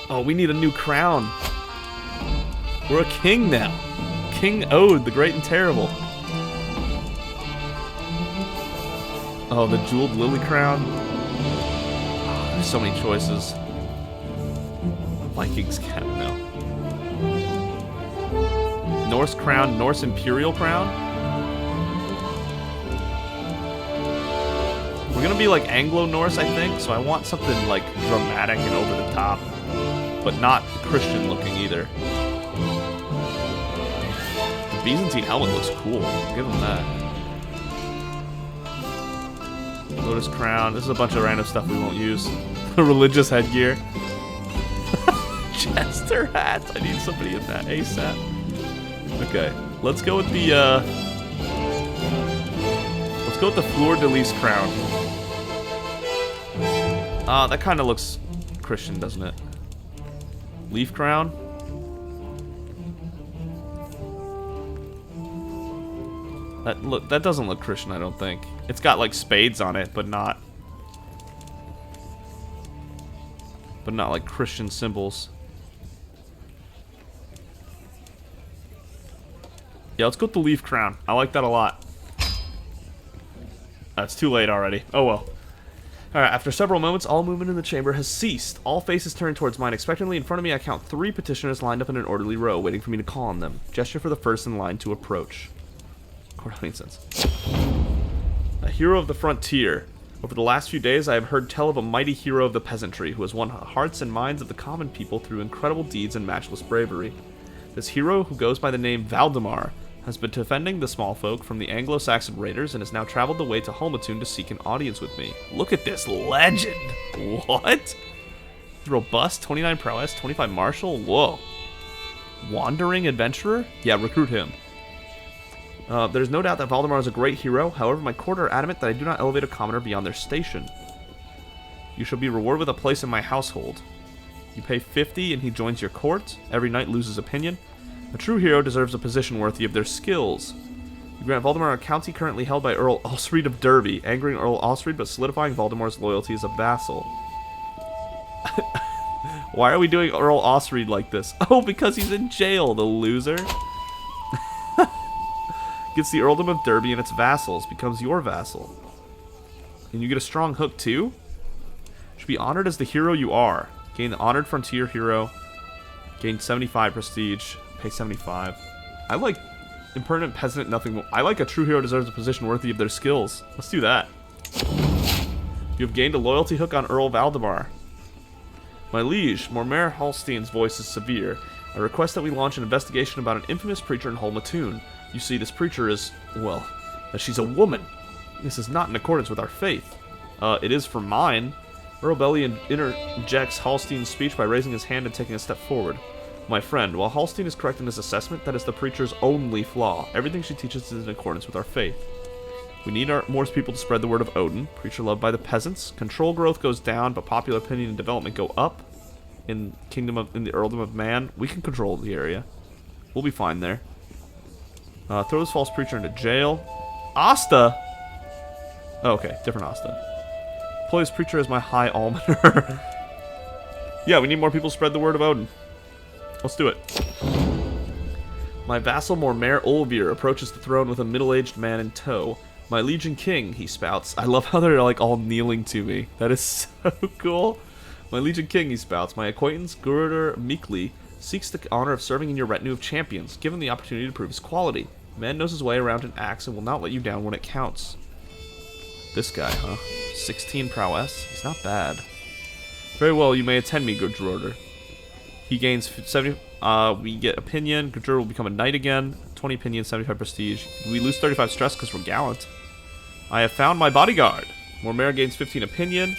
Oh, we need a new crown. We're a king now. King Ode, the Great and Terrible. Oh, the jeweled lily crown. Oh, there's so many choices. Vikings cap, no. Norse crown, Norse imperial crown. We're gonna be like Anglo-Norse, I think, so I want something like dramatic and over the top, but not Christian looking either. The Byzantine helmet looks cool. Give them that. Lotus crown. This is a bunch of random stuff we won't use. Religious headgear. Chester hat. I need somebody in that ASAP. Okay, let's go with the Fleur de Lis crown. That kind of looks Christian, doesn't it? Leaf crown. That doesn't look Christian, I don't think. It's got like spades on it, but not like Christian symbols. Yeah, let's go with the leaf crown. I like that a lot. It's too late already. Oh well. Alright, after several moments, all movement in the chamber has ceased. All faces turn towards mine expectantly. In front of me, I count 3 petitioners lined up in an orderly row, waiting for me to call on them. Gesture for the first in line to approach. Quarterly incense. A hero of the frontier. Over the last few days, I have heard tell of a mighty hero of the peasantry who has won hearts and minds of the common people through incredible deeds and matchless bravery. This hero, who goes by the name Valdemar, has been defending the small folk from the Anglo-Saxon raiders and has now traveled the way to Holmatune to seek an audience with me. Look at this legend! What? Robust, 29 prowess, 25 martial? Whoa. Wandering adventurer? Yeah, recruit him. There's no doubt that Valdemar is a great hero. However, my court are adamant that I do not elevate a commoner beyond their station. You shall be rewarded with a place in my household. You pay 50 and he joins your court. Every knight loses opinion. A true hero deserves a position worthy of their skills. You grant Valdemar a county currently held by Earl Osried of Derby, angering Earl Osried but solidifying Valdemar's loyalty as a vassal. Why are we doing Earl Osried like this? Oh, because he's in jail, the loser. Gets the Earldom of Derby and its vassals, becomes your vassal. And you get a strong hook too? Should be honored as the hero you are. Gain the honored frontier hero. Gain 75 prestige. Pay 75. I like impertinent peasant, nothing more. I like a true hero deserves a position worthy of their skills. Let's do that. You have gained a loyalty hook on Earl Valdemar. My liege, Mormer Hallstein's voice is severe. I request that we launch an investigation about an infamous preacher in Holmatune. You see, this preacher is, well, that she's a woman. This is not in accordance with our faith. It is for mine. Earl Belly interjects Hallstein's speech by raising his hand and taking a step forward. My friend, while Hallstein is correct in his assessment, that is the preacher's only flaw. Everything she teaches is in accordance with our faith. We need more people to spread the word of Odin, preacher loved by the peasants. Control growth goes down, but popular opinion and development go up. In the Earldom of Mann, we can control the area. We'll be fine there. Throw this false preacher into jail. Asta? Oh, okay, different Asta. Employ this preacher as my high almoner. Yeah, we need more people to spread the word of Odin. Let's do it. My vassal Mormer Olvir approaches the throne with a middle-aged man in tow. My liege king, he spouts. I love how they're like all kneeling to me. That is so cool. My liege king, he spouts. My acquaintance Grandeur meekly seeks the honor of serving in your retinue of champions. Give him the opportunity to prove his quality. Man knows his way around an axe and will not let you down when it counts. This guy, huh? 16 prowess. He's not bad. Very well, you may attend me, good Grandeur. He gains 70. We get opinion. Grandeur will become a knight again. 20 opinion, 75 prestige. We lose 35 stress because we're gallant. I have found my bodyguard. Mormer gains 15 opinion.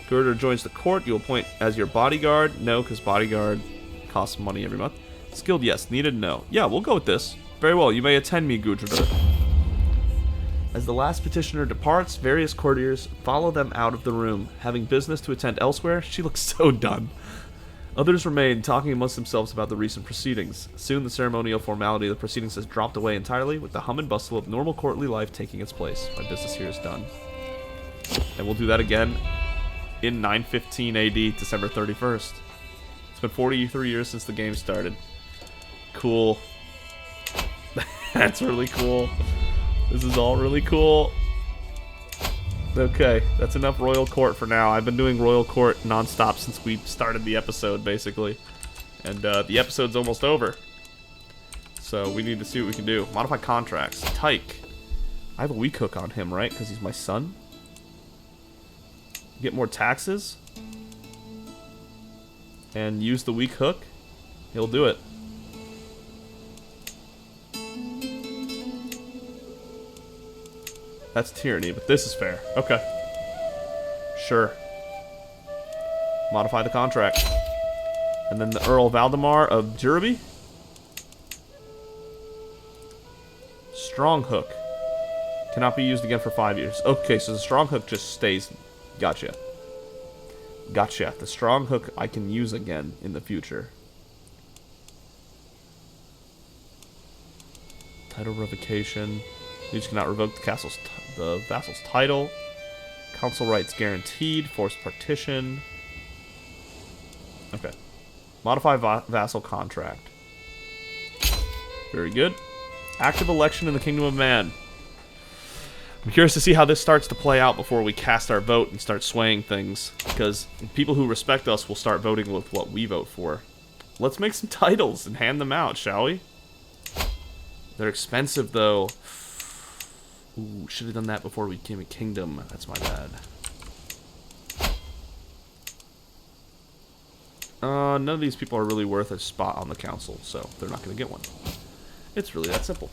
Grandeur joins the court. You appoint as your bodyguard. No, because bodyguard costs money every month. Skilled, yes. Needed, no. Yeah, we'll go with this. Very well, you may attend me, Grandeur. As the last petitioner departs, various courtiers follow them out of the room. Having business to attend elsewhere, she looks so done. Others remain, talking amongst themselves about the recent proceedings. Soon the ceremonial formality of the proceedings has dropped away entirely, with the hum and bustle of normal courtly life taking its place. My business here is done. And we'll do that again in 915 AD, December 31st. It's been 43 years since the game started. Cool. That's really cool. This is all really cool. Okay, that's enough Royal Court for now. I've been doing Royal Court nonstop since we started the episode, basically. And the episode's almost over. So we need to see what we can do. Modify contracts. Tyke. I have a weak hook on him, right? Because he's my son? get more taxes, and use the weak hook, he'll do it. That's tyranny, but this is fair. Okay. Sure. Modify the contract. And then the Earl Valdemar of Juraby. Strong hook. Cannot be used again for 5 years. Okay, so the strong hook just stays. Gotcha. Gotcha. The strong hook I can use again in the future. Title revocation. Liege cannot revoke the vassal's title. Council rights guaranteed. Forced partition. Okay. Modify vassal contract. Very good. Active election in the Kingdom of Mann. I'm curious to see how this starts to play out before we cast our vote and start swaying things. Because people who respect us will start voting with what we vote for. Let's make some titles and hand them out, shall we? They're expensive, though. Ooh, should have done that before we became a kingdom. That's my bad. None of these people are really worth a spot on the council, so they're not going to get one. It's really that simple.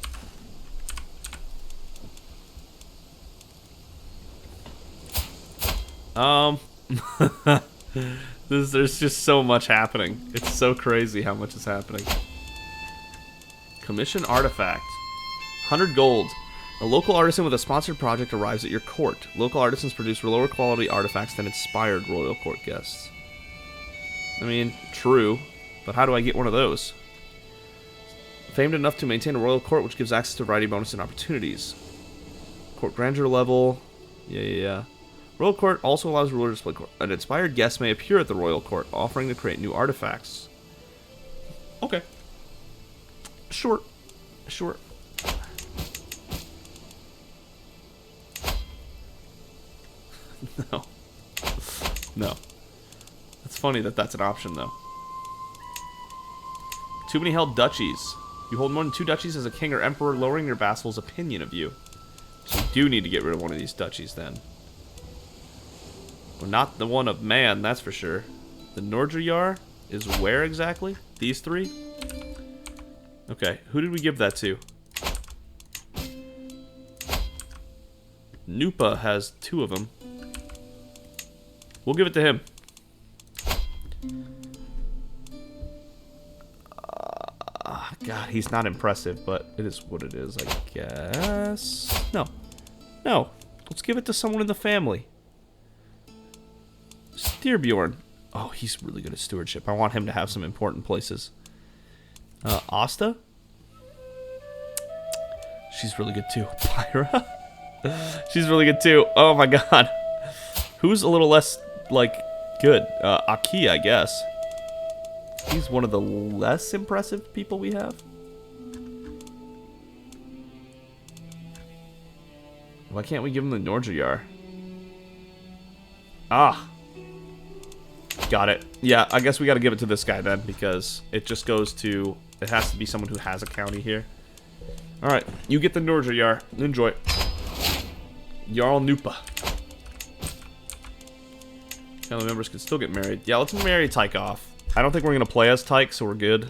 There's just so much happening. It's so crazy how much is happening. Commission artifact. 100 gold. A local artisan with a sponsored project arrives at your court. Local artisans produce lower quality artifacts than inspired royal court guests. I mean, true, but how do I get one of those? Famed enough to maintain a royal court, which gives access to variety bonus and opportunities. Court grandeur level. Yeah. Royal court also allows rulers to play court. An inspired guest may appear at the royal court, offering to create new artifacts. Okay. Sure. No. It's funny that that's an option, though. Too many held duchies. You hold more than 2 duchies as a king or emperor, lowering your vassal's opinion of you. So you do need to get rid of one of these duchies, then. Well, not the one of Mann, that's for sure. The Nordrjar is where exactly? These 3? Okay, who did we give that to? Nupa has 2 of them. We'll give it to him. God, he's not impressive, but it is what it is, I guess. No. Let's give it to someone in the family. Styrbjorn. Oh, he's really good at stewardship. I want him to have some important places. Asta? She's really good too. Pyra? She's really good too. Oh my god. Who's a little less, like, good? Aki, I guess. He's one of the less impressive people we have. Why can't we give him the Nordrjar? Ah. Got it. Yeah, I guess we gotta give it to this guy then, because it just goes to... It has to be someone who has a county here. Alright, you get the Nordrjar. Enjoy. Jarl Nupa. Family members can still get married. Yeah, let's marry Tyke off. I don't think we're going to play as Tyke, so we're good.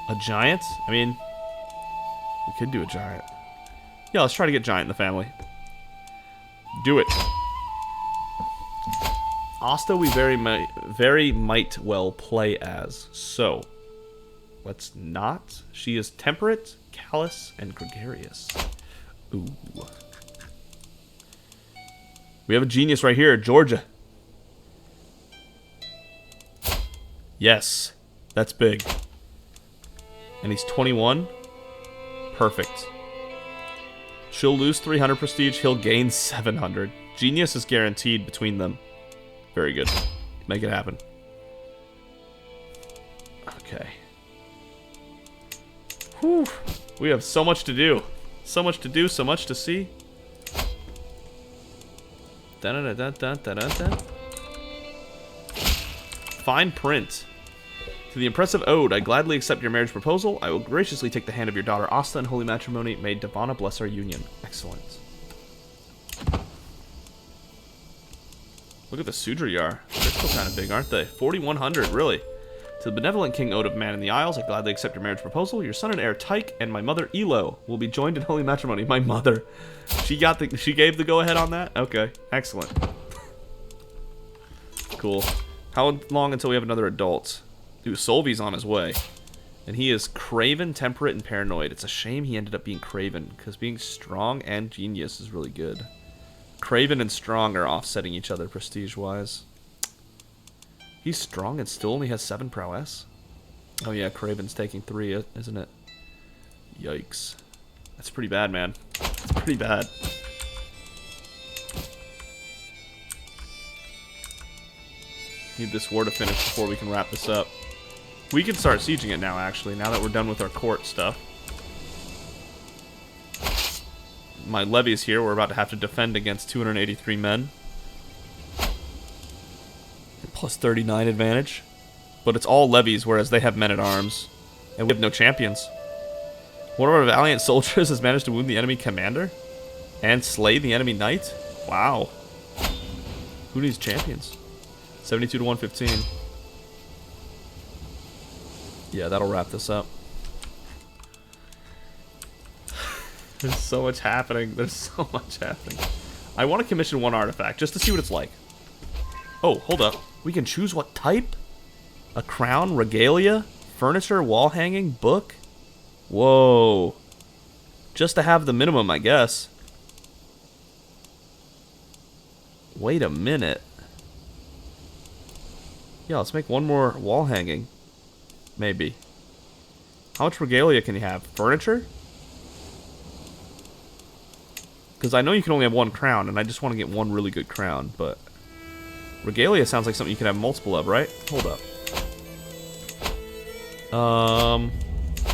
A giant? I mean, we could do a giant. Yeah, let's try to get giant in the family. Do it. Asta we very might well play as. So, let's not. She is temperate, callous, and gregarious. Ooh. We have a genius right here, Georgia. Yes, that's big. And he's 21. Perfect. She'll lose 300 prestige, he'll gain 700. Genius is guaranteed between them. Very good. Make it happen. Okay. Whew. We have so much to do. So much to do, so much to see. Da-da-da-da-da-da-da. Fine print. To the impressive ode, I gladly accept your marriage proposal. I will graciously take the hand of your daughter Asta in holy matrimony. May Davana bless our union. Excellent. Look at the Sudriyar. They're still kind of big, aren't they? 4,100, really. To the benevolent King Ode of Mann in the Isles, I gladly accept your marriage proposal. Your son and heir Tyke and my mother Elo will be joined in holy matrimony. My mother. She gave the go-ahead on that? Okay, excellent. Cool. How long until we have another adult? Dude, Solvy's on his way. And he is craven, temperate, and paranoid. It's a shame he ended up being craven, because being strong and genius is really good. Craven and strong are offsetting each other prestige-wise. He's strong and still only has 7 prowess? Oh yeah, Craven's taking 3, isn't it? Yikes. That's pretty bad, man. That's pretty bad. Need this war to finish before we can wrap this up. We can start sieging it now, actually, now that we're done with our court stuff. My levies here, we're about to have to defend against 283 men. Plus 39 advantage. But it's all levies, whereas they have men-at-arms. And we have no champions. One of our valiant soldiers has managed to wound the enemy commander? And slay the enemy knight? Wow. Who needs champions? 72 to 115. Yeah, that'll wrap this up. There's so much happening. There's so much happening. I want to commission 1 artifact just to see what it's like. Oh, hold up. We can choose what type? A crown, regalia, furniture, wall hanging, book? Whoa. Just to have the minimum, I guess. Wait a minute. Yeah, let's make 1 more wall hanging. Maybe. How much regalia can you have? Furniture? Because I know you can only have 1 crown, and I just want to get 1 really good crown, but... Regalia sounds like something you can have multiple of, right? Hold up.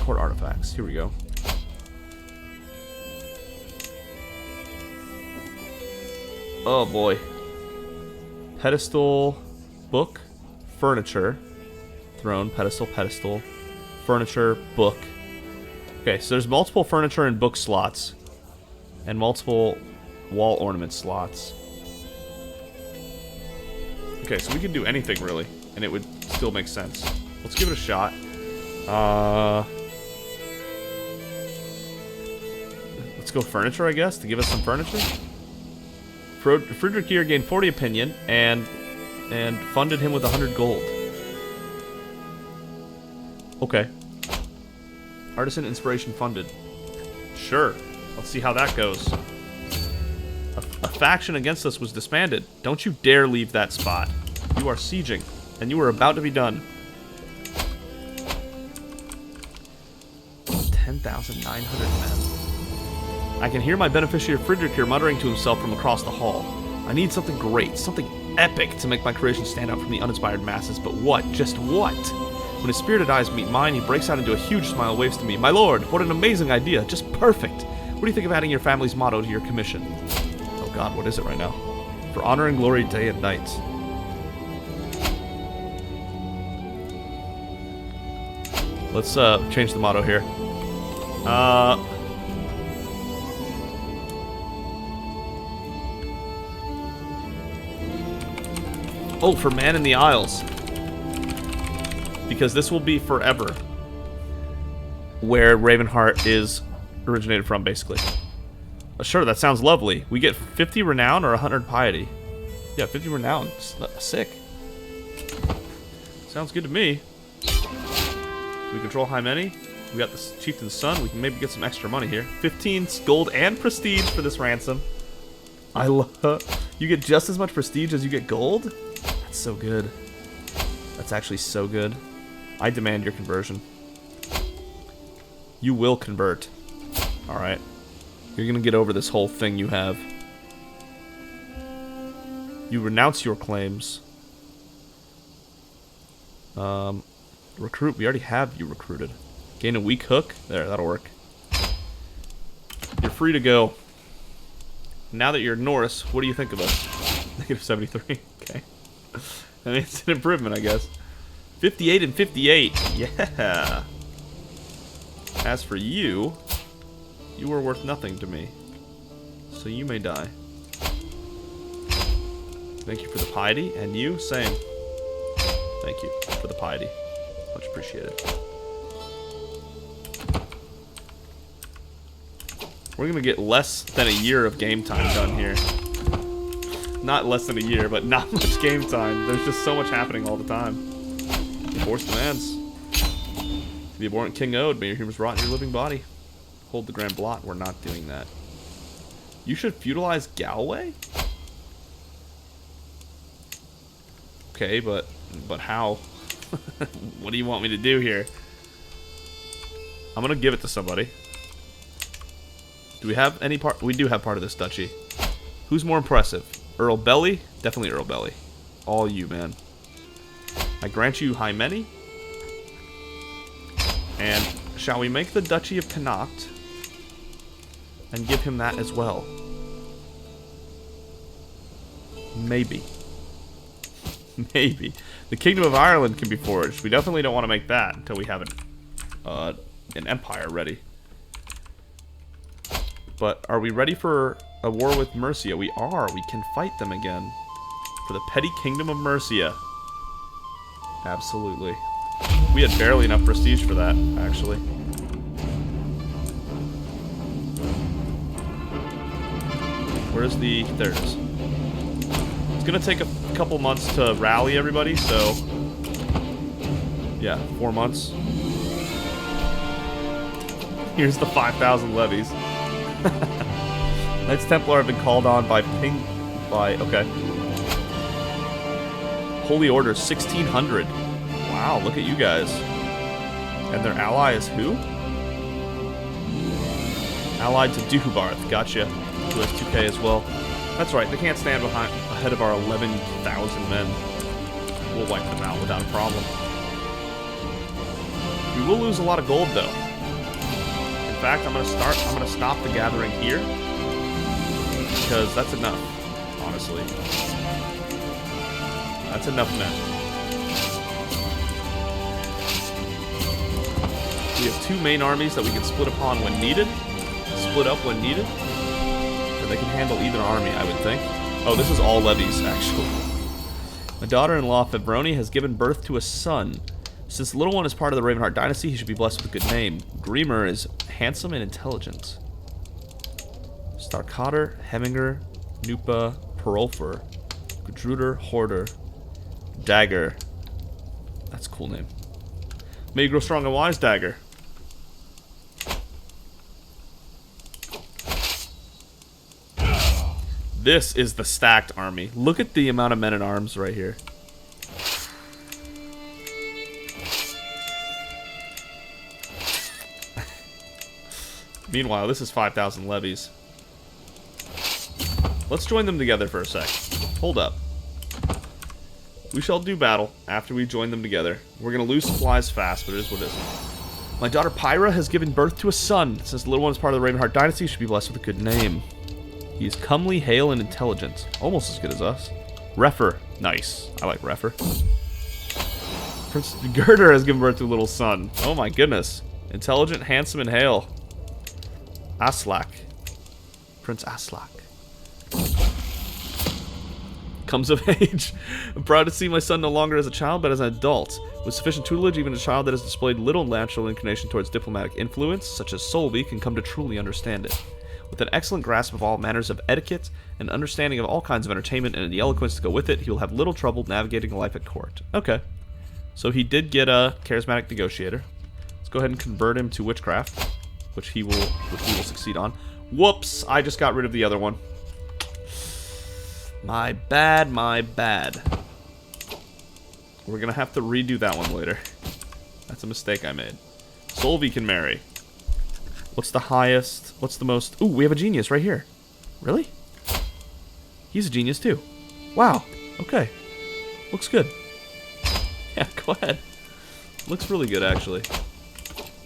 Court artifacts. Here we go. Oh boy. Pedestal, book, furniture, throne, pedestal, pedestal, furniture, book. Okay, so there's multiple furniture and book slots, and multiple wall ornament slots. Okay, so we can do anything really, and it would still make sense. Let's give it a shot. Let's go furniture, I guess, to give us some furniture. Friedrich Gear gained 40 opinion and funded him with 100 gold. Okay. Artisan inspiration funded. Sure. Let's see how that goes. A faction against us was disbanded. Don't you dare leave that spot. You are sieging, and you are about to be done. 10,900 men. I can hear my beneficiary Friedrich here muttering to himself from across the hall. I need something great, something epic to make my creation stand out from the uninspired masses, but what? Just what? When his spirited eyes meet mine, he breaks out into a huge smile, waves to me. My lord, what an amazing idea, just perfect. What do you think of adding your family's motto to your commission? Oh god, what is it right now? For honor and glory day and night. Let's change the motto here. Oh, for Mann in the Isles. Because this will be forever. Where Ravenheart is originated from, basically. Sure, that sounds lovely. We get 50 renown or 100 piety. Yeah, 50 renown. Sick. Sounds good to me. We control how many? We got the chieftain's son. We can maybe get some extra money here. 15 gold and prestige for this ransom. I love. You get just as much prestige as you get gold? That's so good. That's actually so good. I demand your conversion. You will convert. Alright. You're gonna get over this whole thing you have. You renounce your claims. Recruit. We already have you recruited. Gain a weak hook. There, that'll work. You're free to go. Now that you're Norse, what do you think of us? Negative 73. Okay. I mean, it's an improvement, I guess. 58 and 58. Yeah. As for you, you are worth nothing to me. So you may die. Thank you for the piety. And you, same. Thank you for the piety. Much appreciated. We're going to get less than a year of game time done here. Not less than a year, but not much game time. There's just so much happening all the time. Force demands. The abhorrent king owed. May your humors rot in your living body. Hold the grand blot. We're not doing that. You should feudalize Galway? Okay, but how? What do you want me to do here? I'm gonna give it to somebody. Do we have any part? We do have part of this duchy. Who's more impressive? Earl Belly? Definitely Earl Belly. All you, man. I grant you Hymeni. And shall we make the Duchy of Connacht and give him that as well? Maybe. Maybe. The Kingdom of Ireland can be forged. We definitely don't want to make that until we have an empire ready. But are we ready for a war with Mercia? We are. We can fight them again. For the petty Kingdom of Mercia. Absolutely. We had barely enough prestige for that, actually. Where's the... There it is. It's gonna take a couple months to rally everybody, so... Yeah, 4 months. Here's the 5,000 levies. Knights Templar have been called on by okay. Holy Order 1600. Wow, look at you guys. And their ally is who? Allied to Duhubarth. Gotcha. Who has 2k as well. That's right, they can't stand ahead of our 11,000 men. We'll wipe them out without a problem. We will lose a lot of gold though. In fact, I'm gonna stop the gathering here. Because that's enough, honestly. That's enough men. We have 2 main armies that we can split upon when needed. Split up when needed. So they can handle either army, I would think. Oh, this is all levies, actually. My daughter-in-law, Febroni, has given birth to a son. Since the little one is part of the Ravenheart dynasty, he should be blessed with a good name. Greemer is handsome and intelligent. Starkader, Heminger, Nupa, Perolfer, Gudruder, Horder, Dagger. That's a cool name. May you grow strong and wise, Dagger. This is the stacked army. Look at the amount of men at arms right here. Meanwhile, this is 5,000 levies. Let's join them together for a sec. Hold up. We shall do battle after we join them together. We're going to lose supplies fast, but it is what it is. My daughter Pyra has given birth to a son. Since the little one is part of the Ravenheart dynasty, he should be blessed with a good name. He is comely, hale, and intelligent. Almost as good as us. Refer. Nice. I like Refer. Prince Grandeur has given birth to a little son. Oh my goodness. Intelligent, handsome, and hale. Aslak. Prince Aslak. Comes of age. I'm proud to see my son no longer as a child, but as an adult. With sufficient tutelage, even a child that has displayed little natural inclination towards diplomatic influence, such as Solby, can come to truly understand it. With an excellent grasp of all manners of etiquette, and understanding of all kinds of entertainment, and the eloquence to go with it, he will have little trouble navigating life at court. Okay. So he did get a charismatic negotiator. Let's go ahead and convert him to witchcraft, which he will succeed on. Whoops! I just got rid of the other one. My bad, my bad. We're gonna have to redo that one later. That's a mistake I made. Solvy can marry. What's the highest? What's the most? Ooh, we have a genius right here. Really? He's a genius too. Wow. Okay. Looks good. Yeah, go ahead. Looks really good, actually.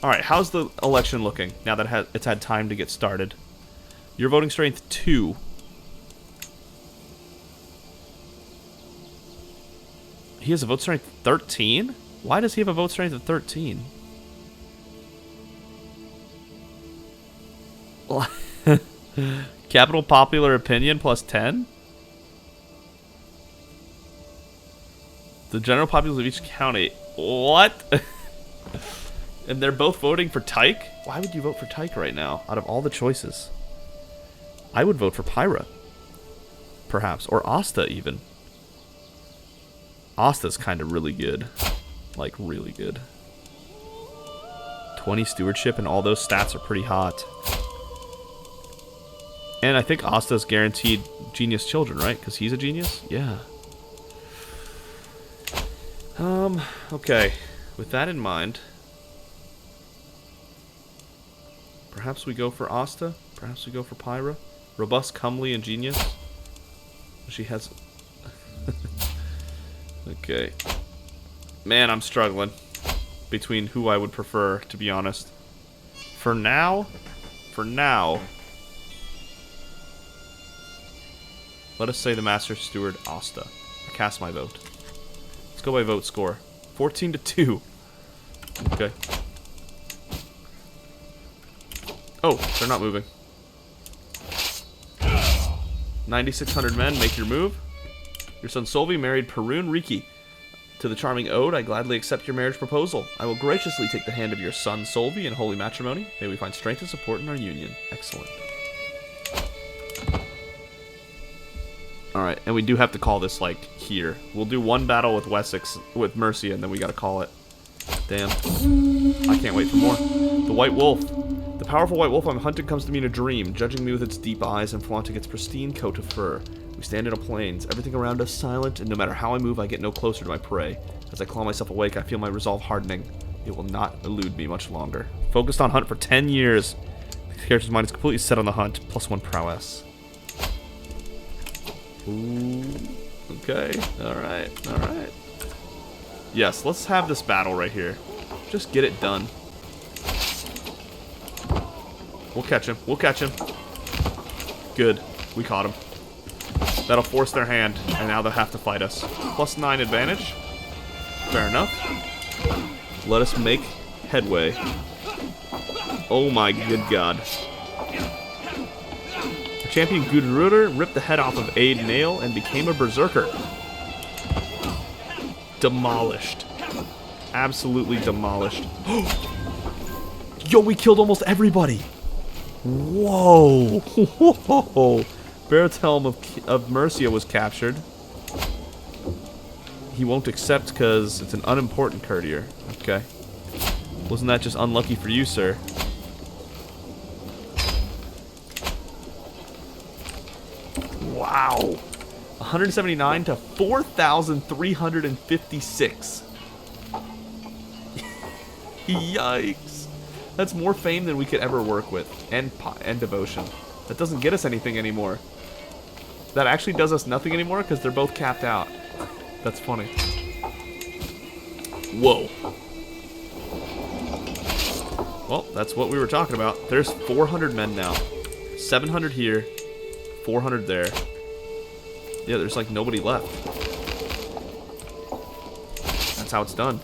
Alright, how's the election looking now that it's had time to get started? Your voting strength 2. He has a vote strength 13? Why does he have a vote strength of 13? Capital popular opinion plus 10? The general populace of each county. What? And they're both voting for Tyke? Why would you vote for Tyke right now, out of all the choices? I would vote for Pyra. Perhaps. Or Asta, even. Asta's kind of really good. Like, really good. 20 stewardship and all those stats are pretty hot. And I think Asta's guaranteed genius children, right? Because he's a genius? Yeah. Okay. With that in mind, perhaps we go for Asta? Perhaps we go for Pyra? Robust, comely, and genius? She has... Okay. Man, I'm struggling between who I would prefer, to be honest. For now, let us say the Master Steward Asta. I cast my vote. Let's go by vote score. 14-2. Okay. Oh, they're not moving. 9,600 men, make your move. Your son Solvi married Perun Riki. To the charming Ode, I gladly accept your marriage proposal. I will graciously take the hand of your son Solvi in holy matrimony. May we find strength and support in our union. Excellent. Alright, and we do have to call this, like, here. We'll do one battle with Wessex, with Mercia, and then we gotta call it. Damn. I can't wait for more. The White Wolf. The powerful white wolf I'm hunting comes to me in a dream, judging me with its deep eyes and flaunting its pristine coat of fur. We stand in a plains, everything around us silent, and no matter how I move, I get no closer to my prey. As I claw myself awake, I feel my resolve hardening. It will not elude me much longer. Focused on hunt for 10 years. The character's mind is completely set on the hunt, +1 prowess. Ooh, okay, alright, alright. Yes, let's have this battle right here. Just get it done. We'll catch him, we'll catch him. Good, we caught him. That'll force their hand, and now they'll have to fight us. +9 advantage. Fair enough. Let us make headway. Oh my good god. Champion Gudruder ripped the head off of Aid Nail and became a berserker. Demolished. Absolutely demolished. Yo, we killed almost everybody. Whoa. Barrett's Helm of Mercia was captured. He won't accept because it's an unimportant courtier. Okay. Wasn't that just unlucky for you, sir? Wow. 179 to 4,356. Yikes. That's more fame than we could ever work with. And devotion. That doesn't get us anything anymore. That actually does us nothing anymore because they're both capped out. That's funny. Whoa. Well, that's what we were talking about. There's 400 men now. 700 here. 400 there. Yeah, there's like nobody left. That's how it's done.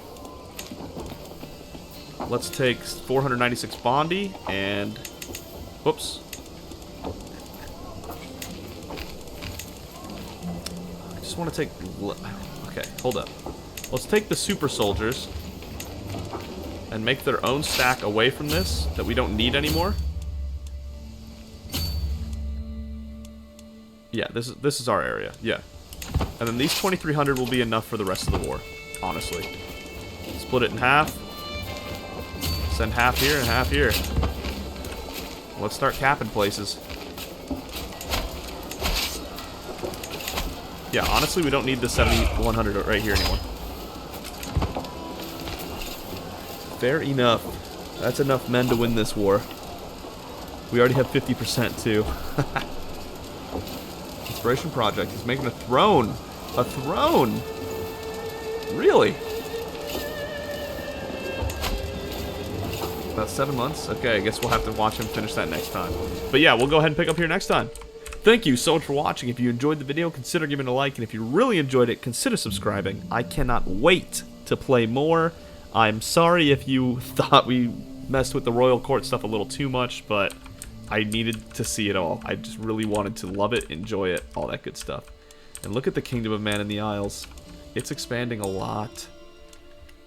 Let's take 496 Bondi and... Whoops. I just want to take... Okay, hold up. Let's take the super soldiers and make their own stack away from this that we don't need anymore. Yeah, this is our area. Yeah. And then these 2,300 will be enough for the rest of the war, honestly. Split it in half. Send half here and half here. Let's start capping places. Yeah, honestly, we don't need the 7,100 right here anymore. Fair enough. That's enough men to win this war. We already have 50% too. Inspiration project. He's making a throne. A throne? Really? About 7 months? Okay, I guess we'll have to watch him finish that next time. But yeah, we'll go ahead and pick up here next time. Thank you so much for watching. If you enjoyed the video, consider giving it a like. And if you really enjoyed it, consider subscribing. I cannot wait to play more. I'm sorry if you thought we messed with the royal court stuff a little too much, but I needed to see it all. I just really wanted to love it, enjoy it, all that good stuff. And look at the Kingdom of Man in the Isles. It's expanding a lot.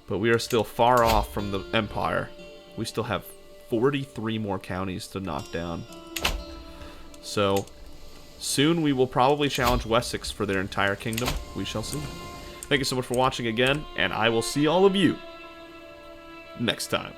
But we are still far off from the Empire. We still have 43 more counties to knock down. So, soon we will probably challenge Wessex for their entire kingdom. We shall see. Thank you so much for watching again, and I will see all of you next time.